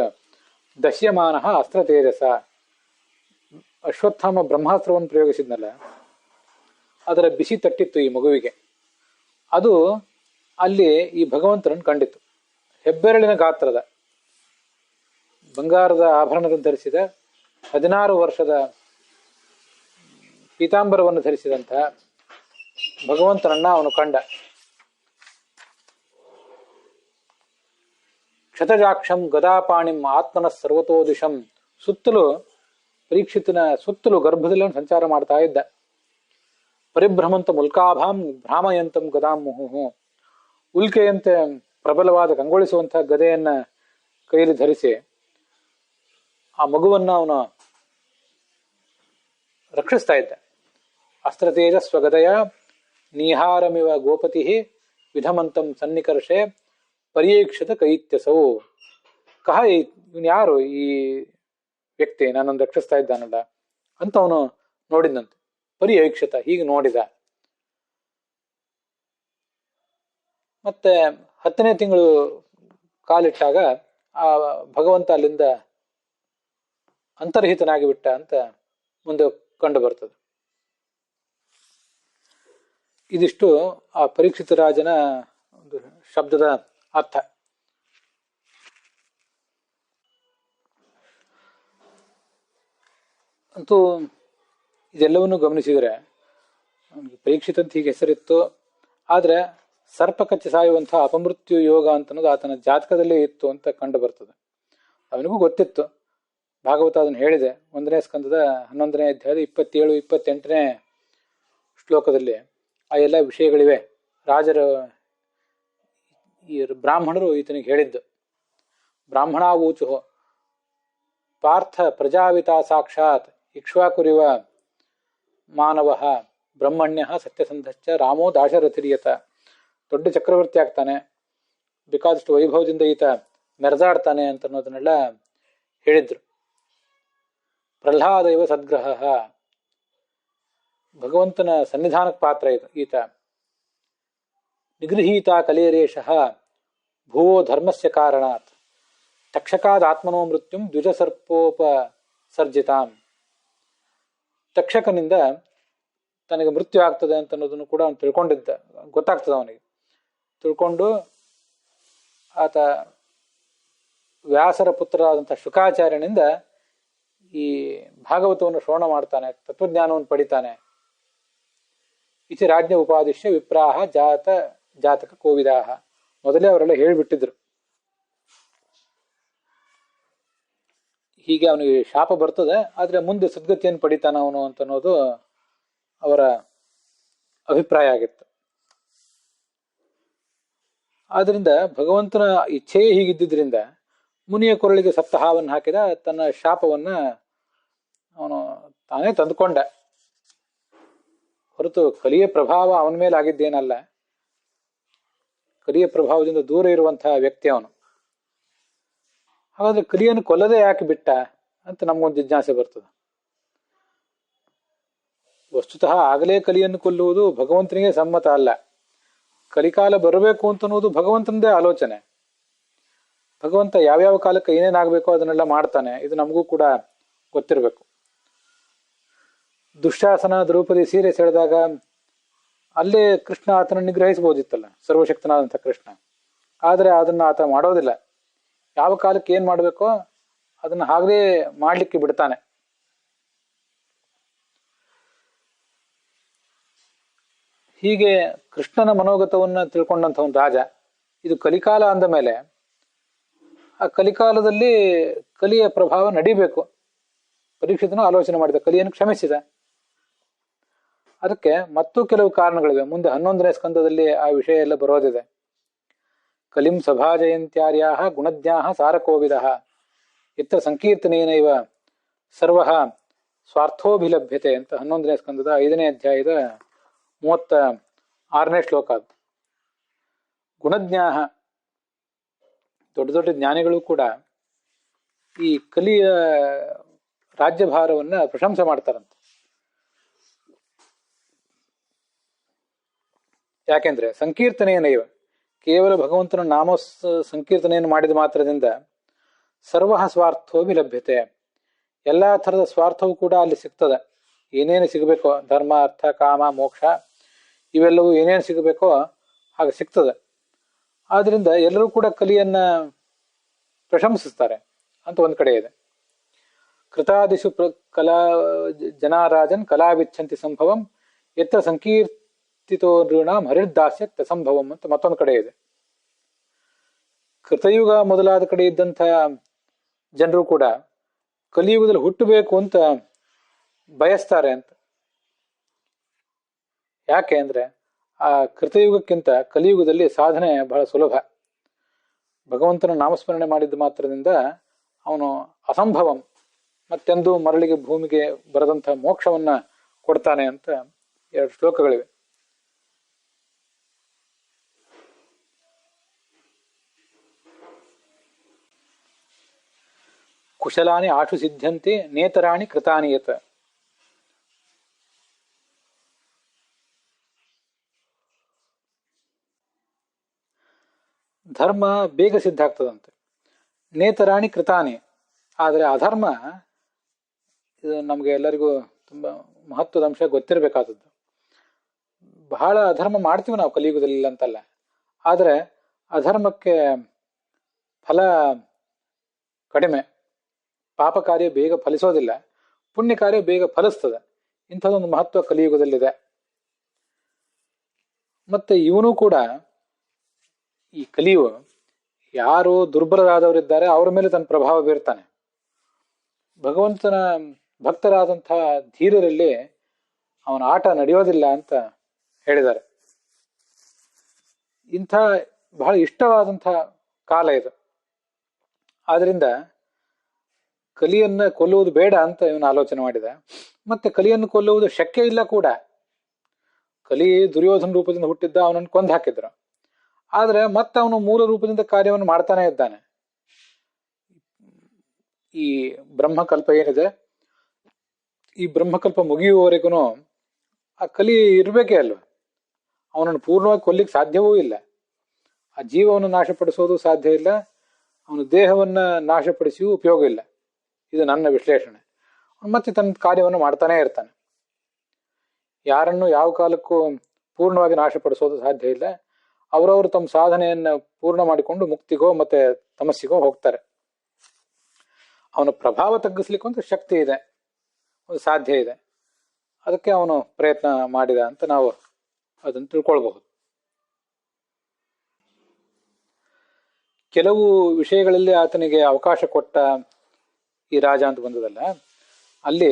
ದಶ್ಯಮಾನ ಅಸ್ತ್ರ ತೇಜಸ. ಅಶ್ವತ್ಥಾಮ ಬ್ರಹ್ಮಾಸ್ತ್ರವನ್ನು ಪ್ರಯೋಗಿಸಿದ್ನಲ್ಲ, ಅದರ ಬಿಸಿ ತಟ್ಟಿತ್ತು ಈ ಮಗುವಿಗೆ. ಅದು ಅಲ್ಲಿ ಈ ಭಗವಂತನನ್ನು ಕಂಡಿತು. ಹೆಬ್ಬೆರಳಿನ ಗಾತ್ರದ ಬಂಗಾರದ ಆಭರಣಗಳನ್ನು ಧರಿಸಿದ 16 ವರ್ಷದ ಪೀತಾಂಬರವನ್ನು ಧರಿಸಿದಂತಹ ಭಗವಂತನನ್ನ ಅವನು ಕಂಡ. ಕ್ಷತಜಾಕ್ಷಂ ಗದಾಪಾಣಿಂ ಆತ್ಮನ ಸರ್ವತೋದಿಶಂ. ಸುತ್ತಲೂ ಪರೀಕ್ಷಿತನ ಸುತ್ತಲೂ ಗರ್ಭದಲ್ಲಿ ಸಂಚಾರ ಮಾಡ್ತಾ ಇದ್ದ. ಪರಿಭ್ರಮಂತ ಉಲ್ಕಾಭಾಂ ಭ್ರಾಮಯಂತಂ ಗದಾಂ ಮುಹುಹು. ಉಲ್ಕೆಯಂತೆ ಪ್ರಬಲವಾದ ಕಂಗೊಳಿಸುವಂತಹ ಗದೆಯನ್ನ ಕೈಯಲ್ಲಿ ಧರಿಸಿ ಆ ಮಗುವನ್ನ ಅವನು ರಕ್ಷಿಸ್ತಾ ಇದ್ದ. ಅಸ್ತ್ರತೇಜ ಸ್ವಗದಯ ನಿಹಾರಮಿವ ಗೋಪತಿ ವಿಧಮಂತಂ ಸನ್ನಿಕರ್ಷೆ ಪರೀಕ್ಷಿತ ಕೈತ್ಯಸೌ. ಇವನು ಯಾರು ಈ ವ್ಯಕ್ತಿ, ನನ್ನನ್ನು ರಕ್ಷಿಸ್ತಾ ಇದ್ದಾನಲ್ಲ ಅಂತ ಅವನು ನೋಡಿದಂತೆ. ಪರೀಕ್ಷಿತ, ಹೀಗೆ ನೋಡಿದ. ಮತ್ತೆ 10ನೇ ತಿಂಗಳು ಕಾಲಿಟ್ಟಾಗ ಆ ಭಗವಂತ ಅಲ್ಲಿಂದ ಅಂತರ್ಹಿತನಾಗಿ ಬಿಟ್ಟ ಅಂತ ಮುಂದೆ ಕಂಡು ಬರ್ತದೆ. ಇದಿಷ್ಟು ಆ ಪರೀಕ್ಷಿತ ರಾಜನ ಒಂದು ಶಬ್ದದ ಅರ್ಥ. ಅಂತೂ ಇದೆಲ್ಲವನ್ನು ಗಮನಿಸಿದರೆ ಅವನಿಗೆ ಪರೀಕ್ಷಿತ ಅಂತ ಹೀಗೆ ಹೆಸರಿತ್ತು. ಆದ್ರೆ ಸರ್ಪ ಕಚ್ಚಿ ಸಾಯುವಂತಹ ಅಪಮೃತ್ಯು ಯೋಗ ಅಂತನ್ನೋದು ಆತನ ಜಾತಕದಲ್ಲೇ ಇತ್ತು ಅಂತ ಕಂಡು ಬರ್ತದೆ. ಅವನಿಗೂ ಗೊತ್ತಿತ್ತು. ಭಾಗವತ ಅದನ್ನು ಹೇಳಿದೆ. 1ನೇ ಸ್ಕಂದದ 11ನೇ ಅಧ್ಯಾಯದ 27-28ನೇ ಶ್ಲೋಕದಲ್ಲಿ ಆ ಎಲ್ಲ ವಿಷಯಗಳಿವೆ. ಈ ಬ್ರಾಹ್ಮಣರು ಈತನಿಗೆ ಹೇಳಿದ್ದು. ಬ್ರಾಹ್ಮಣಾವೂಚು ಪಾರ್ಥ ಪ್ರಜಾವಿತ ಸಾಕ್ಷಾತ್ ಇಕ್ಷ್ವಾಕುರಿವ ಮಾನವ ಬ್ರಹ್ಮಣ್ಯ ಸತ್ಯಸಂಧಶ್ಚ ರಾಮೋ ದಾಶರಥಿರಿಯತ. ದೊಡ್ಡ ಚಕ್ರವರ್ತಿ ಆಗ್ತಾನೆ, ಬೇಕಾದಷ್ಟು ವೈಭವದಿಂದ ಈತ ಮೆರೆದಾಡ್ತಾನೆ ಅಂತ ಅನ್ನೋದನ್ನೆಲ್ಲ ಹೇಳಿದ್ರು. ಪ್ರಹ್ಲಾದ ಇವ ಸದ್ಗ್ರಹ, ಭಗವಂತನ ಸನ್ನಿಧಾನಕ್ಕೆ ಪಾತ್ರ ಈತ. ನಿಗೃಹೀತ ಕಲೇರೇಶ ಭುವೋ ಧರ್ಮಸ್ಯ ಕಾರಣಾತ್ ತಕ್ಷಕಾದ ಆತ್ಮನೋ ಮೃತ್ಯುಂ ದ್ವಿಜಸರ್ಪೋಪಸರ್ಜಿತಾಂ. ತಕ್ಷಕನಿಂದ ತನಗೆ ಮೃತ್ಯು ಆಗ್ತದೆ ಅಂತ ಅನ್ನೋದನ್ನು ಕೂಡ ಅವನು ತಿಳ್ಕೊಂಡಿದ್ದ, ಗೊತ್ತಾಗ್ತದೆ ಅವನಿಗೆ. ತಿಳ್ಕೊಂಡು ಆತ ವ್ಯಾಸರ ಪುತ್ರರಾದಂಥ ಶುಕಾಚಾರ್ಯನಿಂದ ಈ ಭಾಗವತವನ್ನು ಶ್ರವಣ ಮಾಡ್ತಾನೆ, ತತ್ವಜ್ಞಾನವನ್ನು ಪಡಿತಾನೆ. ಇತಿ ರಾಜ್ಞ ಉಪಾದಿಶ್ಯ ವಿಪ್ರಾಹ ಜಾತಕ ಕೋವಿದಾಹ. ಮೊದಲೇ ಅವರೆಲ್ಲ ಹೇಳಿಬಿಟ್ಟಿದ್ರು. ಹೀಗೆ ಅವನಿಗೆ ಶಾಪ ಬರ್ತದೆ, ಆದ್ರೆ ಮುಂದೆ ಸದ್ಗತಿಯನ್ನು ಪಡಿತಾನ ಅವನು ಅಂತ ಅನ್ನೋದು ಅವರ ಅಭಿಪ್ರಾಯ ಆಗಿತ್ತು. ಆದ್ರಿಂದ ಭಗವಂತನ ಇಚ್ಛೆಯೇ ಹೀಗಿದ್ದರಿಂದ ಮುನಿಯ ಕೊರಳಿಗೆ ಸಪ್ತ ಹಾವನ್ನು ಹಾಕಿದ. ತನ್ನ ಶಾಪವನ್ನ ಅವನು ತಾನೇ ತಂದುಕೊಂಡ, ಹೊರತು ಕಲಿಯ ಪ್ರಭಾವ ಅವನ ಮೇಲೆ ಆಗಿದ್ದೇನಲ್ಲ. ಕಲಿಯ ಪ್ರಭಾವದಿಂದ ದೂರ ಇರುವಂತಹ ವ್ಯಕ್ತಿ ಅವನು. ಹಾಗಾದ್ರೆ ಕಲಿಯನ್ನು ಕೊಲ್ಲದೆ ಯಾಕೆ ಬಿಟ್ಟ ಅಂತ ನಮ್ಗೊಂದು ಜಿಜ್ಞಾಸೆ ಬರ್ತದೆ. ವಸ್ತುತಃ ಆಗಲೇ ಕಲಿಯನ್ನು ಕೊಲ್ಲುವುದು ಭಗವಂತನಿಗೆ ಸಮ್ಮತ ಅಲ್ಲ. ಕಲಿಕಾಲ ಬರಬೇಕು ಅಂತನ್ನುವುದು ಭಗವಂತನದೇ ಆಲೋಚನೆ. ಭಗವಂತ ಯಾವ್ಯಾವ ಕಾಲಕ್ಕೆ ಏನೇನಾಗಬೇಕೋ ಅದನ್ನೆಲ್ಲ ಮಾಡ್ತಾನೆ. ಇದು ನಮಗೂ ಕೂಡ ಗೊತ್ತಿರಬೇಕು. ದುಶ್ಯಾಸನ ದ್ರೌಪದಿ ಸೀರೆ ಸೆಳೆದಾಗ ಅಲ್ಲೇ ಕೃಷ್ಣ ಆತನ ನಿಗ್ರಹಿಸಬಹುದಿತ್ತಲ್ಲ, ಸರ್ವಶಕ್ತನಾದಂಥ ಕೃಷ್ಣ. ಆದರೆ ಅದನ್ನ ಆತ ಮಾಡೋದಿಲ್ಲ. ಯಾವ ಕಾಲಕ್ಕೆ ಏನ್ ಮಾಡಬೇಕೋ ಅದನ್ನ ಹಾಗೇ ಮಾಡ್ಲಿಕ್ಕೆ ಬಿಡ್ತಾನೆ. ಹೀಗೆ ಕೃಷ್ಣನ ಮನೋಗತವನ್ನ ತಿಳ್ಕೊಂಡಂಥ ಒಂದು ರಾಜ. ಇದು ಕಲಿಕಾಲ ಅಂದ ಮೇಲೆ ಆ ಕಲಿಕಾಲದಲ್ಲಿ ಕಲಿಯ ಪ್ರಭಾವ ನಡಿಬೇಕು. ಪರೀಕ್ಷಿತನು ಆಲೋಚನೆ ಮಾಡಿದ, ಕಲಿಯನ್ನು ಕ್ಷಮಿಸಿದ. ಅದಕ್ಕೆ ಮತ್ತೂ ಕೆಲವು ಕಾರಣಗಳಿವೆ. ಮುಂದೆ 11ನೇ ಸ್ಕಂದದಲ್ಲಿ ಆ ವಿಷಯ ಎಲ್ಲ ಬರೋದಿದೆ. ಕಲಿಂ ಸಭಾಜಯಂತ್ಯಾರ್ಯಾ ಗುಣಜ್ಞಾ ಸಾರಕೋವಿದ ಇತ್ರ ಸಂಕೀರ್ತನೇನೈವ ಸರ್ವ ಸ್ವಾರ್ಥೋಭಿಲಭ್ಯತೆ ಅಂತ 11ನೇ ಸ್ಕಂದದ 5ನೇ ಅಧ್ಯಾಯದ 36ನೇ ಶ್ಲೋಕ. ಅದು ಗುಣಜ್ಞಾ, ದೊಡ್ಡ ದೊಡ್ಡ ಜ್ಞಾನಿಗಳು ಕೂಡ ಈ ಕಲಿಯ ರಾಜ್ಯಭಾರವನ್ನ ಪ್ರಶಂಸೆ ಮಾಡ್ತಾರಂತೆ. ಯಾಕೆಂದ್ರೆ ಸಂಕೀರ್ತನೆಯನ್ನೈವ, ಕೇವಲ ಭಗವಂತನ ನಾಮ ಸಂಕೀರ್ತನೆಯನ್ನು ಮಾಡಿದ ಮಾತ್ರದಿಂದ ಸರ್ವ ಸ್ವಾರ್ಥೋಭಿಲಭ್ಯತೆ, ಎಲ್ಲಾ ಥರದ ಸ್ವಾರ್ಥವೂ ಕೂಡ ಅಲ್ಲಿ ಸಿಗ್ತದೆ. ಏನೇನು ಸಿಗಬೇಕೋ, ಧರ್ಮ ಅರ್ಥ ಕಾಮ ಮೋಕ್ಷ ಇವೆಲ್ಲವೂ ಏನೇನು ಸಿಗಬೇಕೋ ಹಾಗೆ ಸಿಗ್ತದೆ. ಆದ್ರಿಂದ ಎಲ್ಲರೂ ಕೂಡ ಕಲಿಯನ್ನ ಪ್ರಶಂಸಿಸ್ತಾರೆ ಅಂತ ಒಂದ್ ಕಡೆ ಇದೆ. ಕೃತಾದಿಷು ಕಲಾ ಜನಾರಾಜನ್ ಕಲಾವಿಚ್ಛಂತಿ ಸಂಭವಂ ಎತ್ತ ಸಂಕೀರ್ತಿತೋ ನೃಣಾಂ ಹರಿರ್ದಾಸ್ಯತ್ ಸಂಭವಂ ಅಂತ ಮತ್ತೊಂದು ಕಡೆ ಇದೆ. ಕೃತಯುಗ ಮೊದಲಾದ ಕಡೆ ಇದ್ದಂಥ ಜನರು ಕೂಡ ಕಲಿಯುಗದಲ್ಲಿ ಹುಟ್ಟಬೇಕು ಅಂತ ಬಯಸ್ತಾರೆ ಅಂತ. ಯಾಕೆ ಅಂದ್ರೆ ಆ ಕೃತಯುಗಕ್ಕಿಂತ ಕಲಿಯುಗದಲ್ಲಿ ಸಾಧನೆ ಬಹಳ ಸುಲಭ. ಭಗವಂತನ ನಾಮಸ್ಮರಣೆ ಮಾಡಿದ ಮಾತ್ರದಿಂದ ಅವನು ಅಸಂಭವಂ, ಮತ್ತೆಂದು ಮರಳಿಗೆ ಭೂಮಿಗೆ ಬರದಂಥ ಮೋಕ್ಷವನ್ನ ಕೊಡ್ತಾನೆ ಅಂತ 2 ಶ್ಲೋಕಗಳಿವೆ. ಕುಶಲಾನಿ ಆಶು ಸಿದ್ಧಂತೆ ನೇತರಾಣಿ ಕೃತಾನಿ ಯತ್. ಧರ್ಮ ಬೇಗ ಸಿದ್ಧ ಆಗ್ತದಂತೆ. ನೇತರಾಣಿ ಕೃತಾನಿ. ಆದರೆ ಅಧರ್ಮ, ಇದು ನಮ್ಗೆ ಎಲ್ಲರಿಗೂ ತುಂಬಾ ಮಹತ್ವದ ಅಂಶ, ಗೊತ್ತಿರಬೇಕಾದದ್ದು. ಬಹಳ ಅಧರ್ಮ ಮಾಡ್ತೀವಿ ನಾವು ಕಲಿಯುಗದಲ್ಲಿ ಅಂತಲ್ಲ, ಆದರೆ ಅಧರ್ಮಕ್ಕೆ ಫಲ ಕಡಿಮೆ. ಪಾಪ ಕಾರ್ಯ ಬೇಗ ಫಲಿಸೋದಿಲ್ಲ, ಪುಣ್ಯ ಕಾರ್ಯ ಬೇಗ ಫಲಿಸ್ತದೆ. ಇಂಥದ್ದೊಂದು ಮಹತ್ವ ಕಲಿಯುಗದಲ್ಲಿದೆ. ಮತ್ತೆ ಇವನು ಕೂಡ, ಈ ಕಲಿಯು ಯಾರು ದುರ್ಬಲರಾದವರಿದ್ದಾರೆ ಅವರ ಮೇಲೆ ತನ್ನ ಪ್ರಭಾವ ಬೀರ್ತಾನೆ. ಭಗವಂತನ ಭಕ್ತರಾದಂಥ ಧೀರರಲ್ಲಿ ಅವನ ಆಟ ನಡೆಯೋದಿಲ್ಲ ಅಂತ ಹೇಳಿದ್ದಾರೆ. ಇಂಥ ಬಹಳ ಇಷ್ಟವಾದಂಥ ಕಾಲ ಇದು. ಆದ್ರಿಂದ ಕಲಿಯನ್ನ ಕೊಲ್ಲುವುದು ಬೇಡ ಅಂತ ಇವನು ಆಲೋಚನೆ ಮಾಡಿದ. ಮತ್ತೆ ಕಲಿಯನ್ನು ಕೊಲ್ಲುವುದು ಶಕ್ಯ ಇಲ್ಲ ಕೂಡ. ಕಲಿ ದುರ್ಯೋಧನ ರೂಪದಿಂದ ಹುಟ್ಟಿದ್ದ, ಅವನನ್ನು ಕೊಂದು ಹಾಕಿದ್ರು. ಆದ್ರೆ ಮತ್ತೆ ಅವನು ಮೂಲ ರೂಪದಿಂದ ಕಾರ್ಯವನ್ನು ಮಾಡ್ತಾನೆ ಇದ್ದಾನೆ. ಈ ಬ್ರಹ್ಮಕಲ್ಪ ಏನಿದೆ, ಈ ಬ್ರಹ್ಮಕಲ್ಪ ಮುಗಿಯುವವರೆಗೂ ಆ ಕಲಿ ಇರ್ಬೇಕೇ ಅಲ್ವ. ಅವನನ್ನು ಪೂರ್ಣವಾಗಿ ಕೊಲ್ಲಿಕ್ಕೆ ಸಾಧ್ಯವೂ ಇಲ್ಲ. ಆ ಜೀವವನ್ನು ನಾಶಪಡಿಸೋದು ಸಾಧ್ಯ ಇಲ್ಲ, ಅವನ ದೇಹವನ್ನ ನಾಶಪಡಿಸಿಯೂ ಉಪಯೋಗ ಇಲ್ಲ. ಇದು ನನ್ನ ವಿಶ್ಲೇಷಣೆ. ಮತ್ತೆ ತನ್ನ ಕಾರ್ಯವನ್ನು ಮಾಡ್ತಾನೆ ಇರ್ತಾನೆ. ಯಾರನ್ನು ಯಾವ ಕಾಲಕ್ಕೂ ಪೂರ್ಣವಾಗಿ ನಾಶಪಡಿಸೋದು ಸಾಧ್ಯ ಇಲ್ಲ. ಅವರವರು ತಮ್ಮ ಸಾಧನೆಯನ್ನು ಪೂರ್ಣ ಮಾಡಿಕೊಂಡು ಮುಕ್ತಿಗೋ ಮತ್ತೆ ತಮಸ್ಸಿಗೋ ಹೋಗ್ತಾರೆ. ಅವನ ಪ್ರಭಾವ ತಗ್ಗಿಸ್ಲಿಕ್ಕಂತೂ ಶಕ್ತಿ ಇದೆ, ಒಂದು ಸಾಧ್ಯ ಇದೆ. ಅದಕ್ಕೆ ಅವನು ಪ್ರಯತ್ನ ಮಾಡಿದ ಅಂತ ನಾವು ಅದನ್ನು ತಿಳ್ಕೊಳ್ಬಹುದು. ಕೆಲವು ವಿಷಯಗಳಲ್ಲಿ ಆತನಿಗೆ ಅವಕಾಶ ಕೊಟ್ಟ ಈ ರಾಜ ಅಂತ ಬಂದದಲ್ಲ, ಅಲ್ಲಿ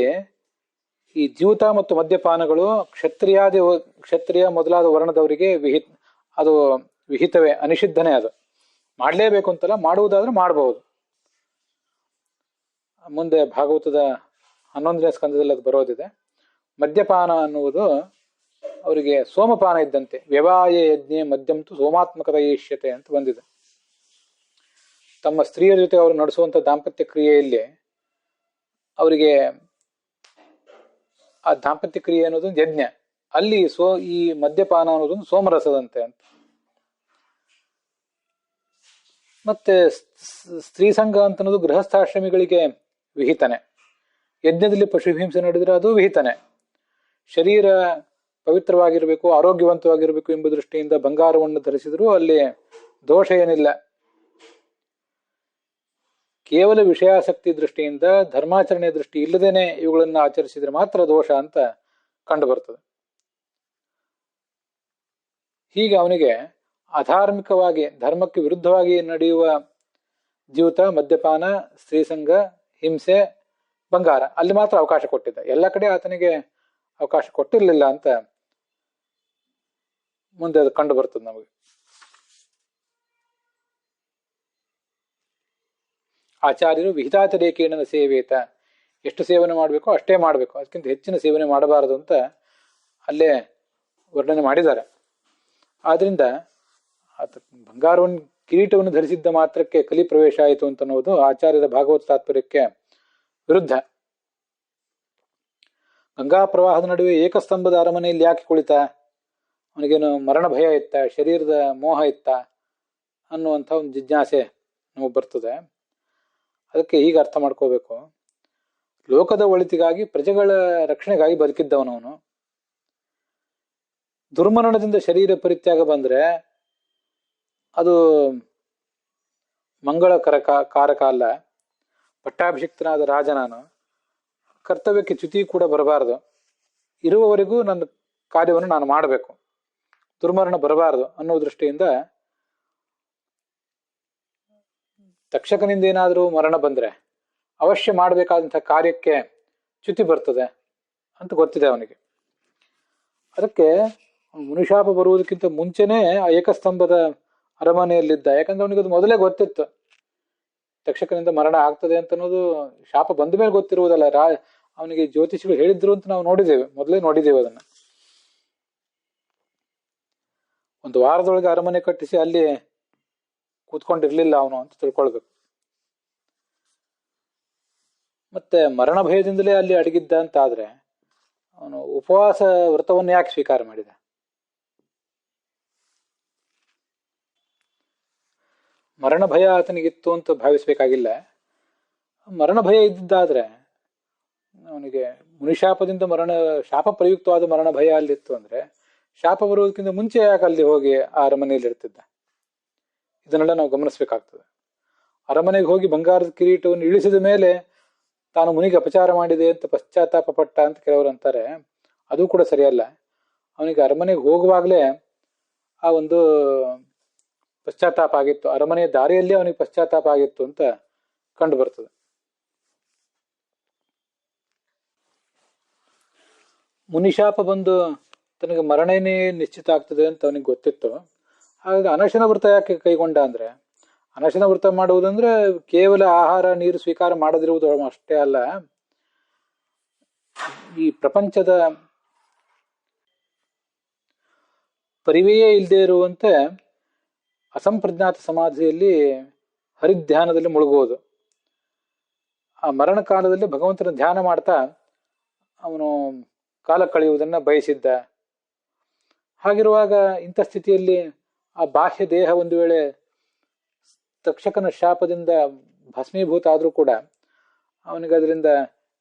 ಈ ದ್ಯೂತ ಮತ್ತು ಮದ್ಯಪಾನಗಳು ಕ್ಷತ್ರಿಯ ಮೊದಲಾದ ವರ್ಣದವರಿಗೆ ಅದು ವಿಹಿತವೇ, ಅನಿಷಿದ್ಧನೇ. ಅದು ಮಾಡಲೇಬೇಕು ಅಂತಲ್ಲ, ಮಾಡುವುದಾದ್ರೆ ಮಾಡಬಹುದು. ಮುಂದೆ ಭಾಗವತದ 11ನೇ ಸ್ಕಂದದಲ್ಲಿ ಅದು ಬರೋದಿದೆ. ಮದ್ಯಪಾನ ಅನ್ನುವುದು ಅವರಿಗೆ ಸೋಮಪಾನ ಇದ್ದಂತೆ. ವ್ಯವಾಯ ಯಜ್ಞೆ ಮದ್ಯಂತು ಸೋಮಾತ್ಮಕದ ಇಷ್ಯತೆ ಅಂತ ಬಂದಿದೆ. ತಮ್ಮ ಸ್ತ್ರೀಯರ ಜೊತೆ ಅವರು ನಡೆಸುವಂತ ದಾಂಪತ್ಯ ಕ್ರಿಯೆಯಲ್ಲಿ ಅವರಿಗೆ ಆ ದಾಂಪತ್ಯ ಕ್ರಿಯೆ ಅನ್ನೋದೊಂದು ಯಜ್ಞ. ಅಲ್ಲಿ ಈ ಮದ್ಯಪಾನ ಅನ್ನೋದೊಂದು ಸೋಮರಸದಂತೆ ಅಂತ. ಮತ್ತೆ ಸ್ತ್ರೀ ಸಂಘ ಅಂತ ಅನ್ನೋದು ಗೃಹಸ್ಥಾಶ್ರಮಿಗಳಿಗೆ ವಿಹಿತನೆ. ಯಜ್ಞದಲ್ಲಿ ಪಶು ಹಿಂಸೆ ನಡೆದ್ರೆ ಅದು ವಿಹಿತನೆ. ಶರೀರ ಪವಿತ್ರವಾಗಿರಬೇಕು, ಆರೋಗ್ಯವಂತವಾಗಿರಬೇಕು ಎಂಬ ದೃಷ್ಟಿಯಿಂದ ಬಂಗಾರವನ್ನು ಧರಿಸಿದರೂ ಅಲ್ಲಿ ದೋಷ ಏನಿಲ್ಲ. ಕೇವಲ ವಿಷಯಾಸಕ್ತಿ ದೃಷ್ಟಿಯಿಂದ, ಧರ್ಮಾಚರಣೆ ದೃಷ್ಟಿ ಇಲ್ಲದೇನೆ ಇವುಗಳನ್ನು ಆಚರಿಸಿದ್ರೆ ಮಾತ್ರ ದೋಷ ಅಂತ ಕಂಡು ಬರ್ತದೆ. ಹೀಗೆ ಅವನಿಗೆ ಅಧಾರ್ಮಿಕವಾಗಿ, ಧರ್ಮಕ್ಕೆ ವಿರುದ್ಧವಾಗಿ ನಡೆಯುವ ಜೀವಿತ, ಮದ್ಯಪಾನ, ಸ್ತ್ರೀಸಂಗ, ಹಿಂಸೆ, ಬಂಗಾರ ಅಲ್ಲಿ ಮಾತ್ರ ಅವಕಾಶ ಕೊಟ್ಟಿದ್ದ. ಎಲ್ಲ ಕಡೆ ಆತನಿಗೆ ಅವಕಾಶ ಕೊಟ್ಟಿರಲಿಲ್ಲ ಅಂತ ಮುಂದೆ ಅದು ಕಂಡು ಬರ್ತದೆ ನಮಗೆ. ಆಚಾರ್ಯರು ವಿಹಿತಾತಿರೇಕೇಣ ಸೇವೇತ, ಎಷ್ಟು ಸೇವನೆ ಮಾಡಬೇಕೋ ಅಷ್ಟೇ ಮಾಡಬೇಕು, ಅದಕ್ಕಿಂತ ಹೆಚ್ಚಿನ ಸೇವನೆ ಮಾಡಬಾರದು ಅಂತ ಅಲ್ಲೇ ವರ್ಣನೆ ಮಾಡಿದ್ದಾರೆ. ಆದ್ರಿಂದ ಆತ ಬಂಗಾರವನ್ನು, ಕಿರೀಟವನ್ನು ಧರಿಸಿದ್ದ ಮಾತ್ರಕ್ಕೆ ಕಲಿ ಪ್ರವೇಶ ಆಯಿತು ಅಂತ ಅನ್ನೋದು ಆಚಾರ್ಯರ ಭಾಗವತ ತಾತ್ಪರ್ಯಕ್ಕೆ ವಿರುದ್ಧ. ಗಂಗಾ ಪ್ರವಾಹದ ನಡುವೆ ಏಕಸ್ತಂಭದ ಅರಮನೆಯಲ್ಲಿ ಯಾಕೆ ಕುಳಿತ? ಅವನಿಗೇನು ಮರಣ ಭಯ ಇತ್ತ, ಶರೀರದ ಮೋಹ ಇತ್ತ ಅನ್ನುವಂಥ ಒಂದು ಜಿಜ್ಞಾಸೆ ನಮಗೆ ಬರ್ತದೆ. ಅದಕ್ಕೆ ಹೀಗೆ ಅರ್ಥ ಮಾಡ್ಕೋಬೇಕು, ಲೋಕದ ಒಳಿತಿಗಾಗಿ, ಪ್ರಜೆಗಳ ರಕ್ಷಣೆಗಾಗಿ ಬದುಕಿದ್ದವನವನು. ದುರ್ಮರಣದಿಂದ ಶರೀರ ಪರಿತ್ಯಾಗ ಬಂದ್ರೆ ಅದು ಮಂಗಳಕರ ಕಾರಕ ಅಲ್ಲ. ಪಟ್ಟಾಭಿಷಿಕ್ತನಾದ ರಾಜ ನಾನು, ಕರ್ತವ್ಯಕ್ಕೆ ಚ್ಯುತಿ ಕೂಡ ಬರಬಾರದು. ಇರುವವರೆಗೂ ನನ್ನ ಕಾರ್ಯವನ್ನು ನಾನು ಮಾಡಬೇಕು, ದುರ್ಮರಣ ಬರಬಾರದು ಅನ್ನೋ ದೃಷ್ಟಿಯಿಂದ ತಕ್ಷಕನಿಂದ ಏನಾದರೂ ಮರಣ ಬಂದ್ರೆ ಅವಶ್ಯ ಮಾಡಬೇಕಾದಂಥ ಕಾರ್ಯಕ್ಕೆ ಚ್ಯುತಿ ಬರ್ತದೆ ಅಂತ ಗೊತ್ತಿದೆ ಅವನಿಗೆ. ಅದಕ್ಕೆ ಮುನಿಶಾಪ ಬರುವುದಕ್ಕಿಂತ ಮುಂಚೆನೇ ಆ ಏಕಸ್ತಂಭದ ಅರಮನೆಯಲ್ಲಿದ್ದ. ಯಾಕಂದ್ರೆ ಅವನಿಗೆ ಅದು ಮೊದಲೇ ಗೊತ್ತಿತ್ತು, ತಕ್ಷಕನಿಂದ ಮರಣ ಆಗ್ತದೆ ಅಂತ ಅನ್ನೋದು ಶಾಪ ಬಂದ ಮೇಲೆ ಗೊತ್ತಿರುವುದಲ್ಲ. ಅವನಿಗೆ ಜ್ಯೋತಿಷಿಗಳು ಹೇಳಿದ್ರು ಅಂತ ನಾವು ನೋಡಿದ್ದೇವೆ, ಮೊದಲೇ ನೋಡಿದ್ದೇವೆ ಅದನ್ನ. ಒಂದು ವಾರದೊಳಗೆ ಅರಮನೆ ಕಟ್ಟಿಸಿ ಅಲ್ಲಿ ಕೂತ್ಕೊಂಡಿರ್ಲಿಲ್ಲ ಅವನು ಅಂತ ತಿಳ್ಕೊಳ್ಬೇಕು. ಮತ್ತೆ ಮರಣ ಭಯದಿಂದಲೇ ಅಲ್ಲಿ ಅಡಗಿದ್ದ ಅಂತ ಆದ್ರೆ ಅವನು ಉಪವಾಸ ವ್ರತವನ್ನು ಯಾಕೆ ಸ್ವೀಕಾರ ಮಾಡಿದ? ಮರಣ ಭಯ ಆತನಿಗಿತ್ತು ಅಂತ ಭಾವಿಸ್ಬೇಕಾಗಿಲ್ಲ. ಮರಣ ಭಯ ಇದ್ದಿದ್ದಾದ್ರೆ ಅವನಿಗೆ ಮುನಿಶಾಪದಿಂದ ಶಾಪ ಪ್ರಯುಕ್ತವಾದ ಮರಣ ಭಯ ಅಲ್ಲಿತ್ತು ಅಂದ್ರೆ ಶಾಪ ಬರುವುದಕ್ಕಿಂತ ಮುಂಚೆ ಯಾಕೆ ಅಲ್ಲಿ ಹೋಗಿ ಆ ಅರಮನೆಯಲ್ಲಿ ಇರ್ತಿದ್ದ? ಇದನ್ನೆಲ್ಲ ನಾವು ಗಮನಿಸ್ಬೇಕಾಗ್ತದೆ. ಅರಮನೆಗೆ ಹೋಗಿ ಬಂಗಾರದ ಕಿರೀಟವನ್ನು ಇಳಿಸಿದ ಮೇಲೆ ತಾನು ಮುನಿಗೆ ಅಪಚಾರ ಮಾಡಿದೆ ಅಂತ ಪಶ್ಚಾತ್ತಾಪ ಪಟ್ಟ ಅಂತ ಕೆಲವರು ಅಂತಾರೆ. ಅದು ಕೂಡ ಸರಿಯಲ್ಲ. ಅವನಿಗೆ ಅರಮನೆಗೆ ಹೋಗುವಾಗಲೇ ಆ ಒಂದು ಪಶ್ಚಾತ್ತಾಪ ಆಗಿತ್ತು, ಅರಮನೆಯ ದಾರಿಯಲ್ಲಿ ಅವನಿಗೆ ಪಶ್ಚಾತ್ತಾಪ ಆಗಿತ್ತು ಅಂತ ಕಂಡು ಬರ್ತದೆ. ಮುನಿಶಾಪ ಬಂದು ತನಗೆ ಮರಣನೇ ನಿಶ್ಚಿತ ಆಗ್ತದೆ ಅಂತ ಅವನಿಗೆ ಗೊತ್ತಿತ್ತು. ಹಾಗಾಗಿ ಅನಶನ ವ್ರತ ಯಾಕೆ ಕೈಗೊಂಡ ಅಂದ್ರೆ, ಅನಶನ ವ್ರತ ಮಾಡುವುದಂದ್ರೆ ಕೇವಲ ಆಹಾರ ನೀರು ಸ್ವೀಕಾರ ಮಾಡದಿರುವುದು ಅಷ್ಟೇ ಅಲ್ಲ, ಈ ಪ್ರಪಂಚದ ಪರಿವೆಯೇ ಇಲ್ಲದೆ ಇರುವಂತೆ ಅಸಂಪ್ರಜ್ಞಾತ ಸಮಾಧಿಯಲ್ಲಿ ಹರಿಧ್ಯಾನದಲ್ಲಿ ಮುಳುಗುವುದು. ಆ ಮರಣ ಕಾಲದಲ್ಲಿ ಭಗವಂತನ ಧ್ಯಾನ ಮಾಡ್ತಾ ಅವನು ಕಾಲ ಕಳೆಯುವುದನ್ನ ಬಯಸಿದ್ದ. ಹಾಗಿರುವಾಗ ಇಂಥ ಸ್ಥಿತಿಯಲ್ಲಿ ಆ ಬಾಹ್ಯ ದೇಹ ಒಂದು ವೇಳೆ ತಕ್ಷಕನ ಶಾಪದಿಂದ ಭಸ್ಮೀಭೂತ ಆದ್ರೂ ಕೂಡ ಅವನಿಗೆ ಅದರಿಂದ,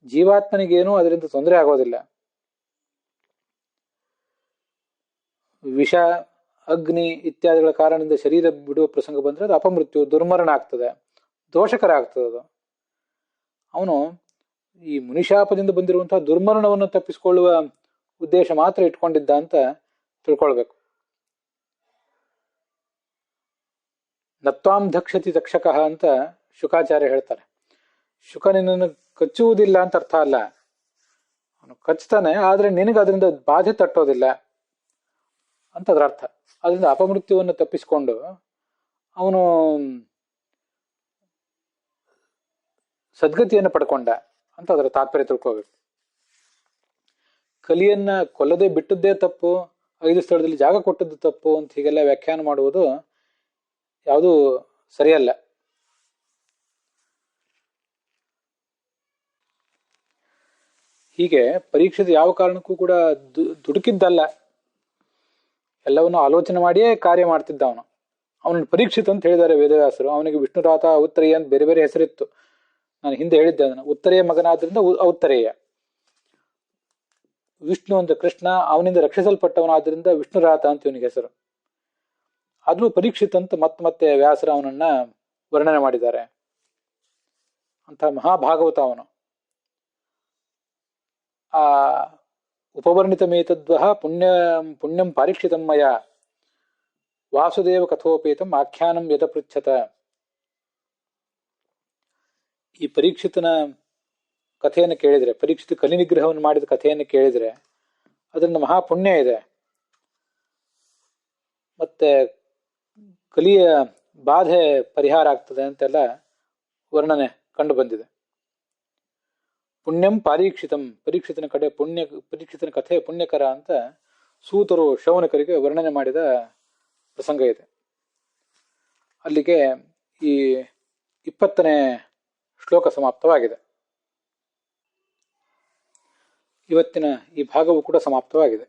ಜೀವಾತ್ಮನಿಗೇನೂ ಅದರಿಂದ ತೊಂದರೆ ಆಗೋದಿಲ್ಲ. ವಿಷ, ಅಗ್ನಿ ಇತ್ಯಾದಿಗಳ ಕಾರಣದಿಂದ ಶರೀರ ಬಿಡುವ ಪ್ರಸಂಗ ಬಂದ್ರೆ ಅದು ಅಪಮೃತ್ಯು, ದುರ್ಮರಣ ಆಗ್ತದೆ, ದೋಷಕರ ಆಗ್ತದೆ. ಅದು ಅವನು ಈ ಮುನಿಶಾಪದಿಂದ ಬಂದಿರುವಂತಹ ದುರ್ಮರಣವನ್ನು ತಪ್ಪಿಸಿಕೊಳ್ಳುವ ಉದ್ದೇಶ ಮಾತ್ರ ಇಟ್ಕೊಂಡಿದ್ದ ಅಂತ ತಿಳ್ಕೊಳ್ಬೇಕು. ನತ್ವಾಂ ಧಕ್ಷತಿ ತಕ್ಷಕ ಅಂತ ಶುಕಾಚಾರ್ಯ ಹೇಳ್ತಾರೆ. ಶುಕ ನಿನ್ನನ್ನು ಕಚ್ಚುವುದಿಲ್ಲ ಅಂತ ಅರ್ಥ ಅಲ್ಲ, ಅವನು ಕಚ್ತಾನೆ, ಆದ್ರೆ ನಿನಗೆ ಅದರಿಂದ ಬಾಧೆ ತಟ್ಟೋದಿಲ್ಲ ಅಂತ ಅದರ ಅರ್ಥ. ಅದರಿಂದ ಅಪಮೃತ್ಯುವನ್ನು ತಪ್ಪಿಸಿಕೊಂಡು ಅವನು ಸದ್ಗತಿಯನ್ನು ಪಡ್ಕೊಂಡ ಅಂತ ಅದರ ತಾತ್ಪರ್ಯ ತಿಳ್ಕೋಬೇಕು. ಕಲಿಯನ್ನ ಕೊಲ್ಲದೆ ಬಿಟ್ಟದ್ದೇ ತಪ್ಪು, 5 ಸ್ಥಳದಲ್ಲಿ ಜಾಗ ಕೊಟ್ಟದ್ದು ತಪ್ಪು ಅಂತ ಹೀಗೆಲ್ಲ ವ್ಯಾಖ್ಯಾನ ಮಾಡುವುದು ಯಾವುದು ಸರಿಯಲ್ಲ. ಹೀಗೆ ಪರೀಕ್ಷಿತ ಯಾವ ಕಾರಣಕ್ಕೂ ಕೂಡ ದುಡುಕಿದ್ದಲ್ಲ, ಎಲ್ಲವನ್ನು ಆಲೋಚನೆ ಮಾಡಿಯೇ ಕಾರ್ಯ ಮಾಡ್ತಿದ್ದ ಅವನು. ಅವನನ್ನು ಪರೀಕ್ಷಿತ್ ಅಂತ ಹೇಳಿದ್ದಾರೆ ವೇದವ್ಯಾಸರು. ಅವನಿಗೆ ವಿಷ್ಣುರಾತ, ಔತ್ತರೇಯ ಅಂತ ಬೇರೆ ಬೇರೆ ಹೆಸರಿತ್ತು. ನಾನು ಹಿಂದೆ ಹೇಳಿದ್ದೆ ಅದನ್ನು. ಉತ್ತರೆಯ ಮಗನಾದ್ರಿಂದ ಔತ್ತರೇಯ. ವಿಷ್ಣು ಅಂತ ಕೃಷ್ಣ, ಅವನಿಂದ ರಕ್ಷಿಸಲ್ಪಟ್ಟವನಾದ್ರಿಂದ ವಿಷ್ಣುರಾತ ಅಂತ ಇವನಿಗೆ ಹೆಸರು. ಆದ್ರೂ ಪರೀಕ್ಷಿತ್ ಅಂತ ಮತ್ತೆ ವ್ಯಾಸರ ಅವನನ್ನ ವರ್ಣನೆ ಮಾಡಿದ್ದಾರೆ. ಅಂತ ಮಹಾಭಾಗವತ ಅವನು. ಆ ಉಪವರ್ಣಿತಮೇತದ್ವಹ ಪುಣ್ಯಂ ಪಾರೀಕ್ಷಿತಂ ಮಯ ವಾಸುದೇವ ಕಥೋಪೇತಂ ಆಖ್ಯಾನಂ ಯದಪೃಚ್ಛತ. ಈ ಪರೀಕ್ಷಿತನ ಕಥೆಯನ್ನು ಕೇಳಿದ್ರೆ, ಪರೀಕ್ಷಿತ ಕಲಿ ನಿಗ್ರಹವನ್ನು ಮಾಡಿದ ಕಥೆಯನ್ನು ಕೇಳಿದ್ರೆ ಅದರಿಂದ ಮಹಾಪುಣ್ಯ ಇದೆ. ಮತ್ತೆ ಕಲಿಯ ಬಾಧೆ ಪರಿಹಾರ ಆಗ್ತದೆ ಅಂತೆಲ್ಲ ವರ್ಣನೆ ಕಂಡು ಬಂದಿದೆ. ಪುಣ್ಯಂ ಪಾರೀಕ್ಷಿತಂ, ಪರೀಕ್ಷಿತನ ಪರೀಕ್ಷಿತನ ಕಥೆ ಪುಣ್ಯಕರ ಅಂತ ಸೂತರು ಶೌನಕರಿಗೆ ವರ್ಣನೆ ಮಾಡಿದ ಪ್ರಸಂಗ ಇದೆ. ಅಲ್ಲಿಗೆ ಈ 20ನೇ ಶ್ಲೋಕ ಸಮಾಪ್ತವಾಗಿದೆ. ಇವತ್ತಿನ ಈ ಭಾಗವು ಕೂಡ ಸಮಾಪ್ತವಾಗಿದೆ.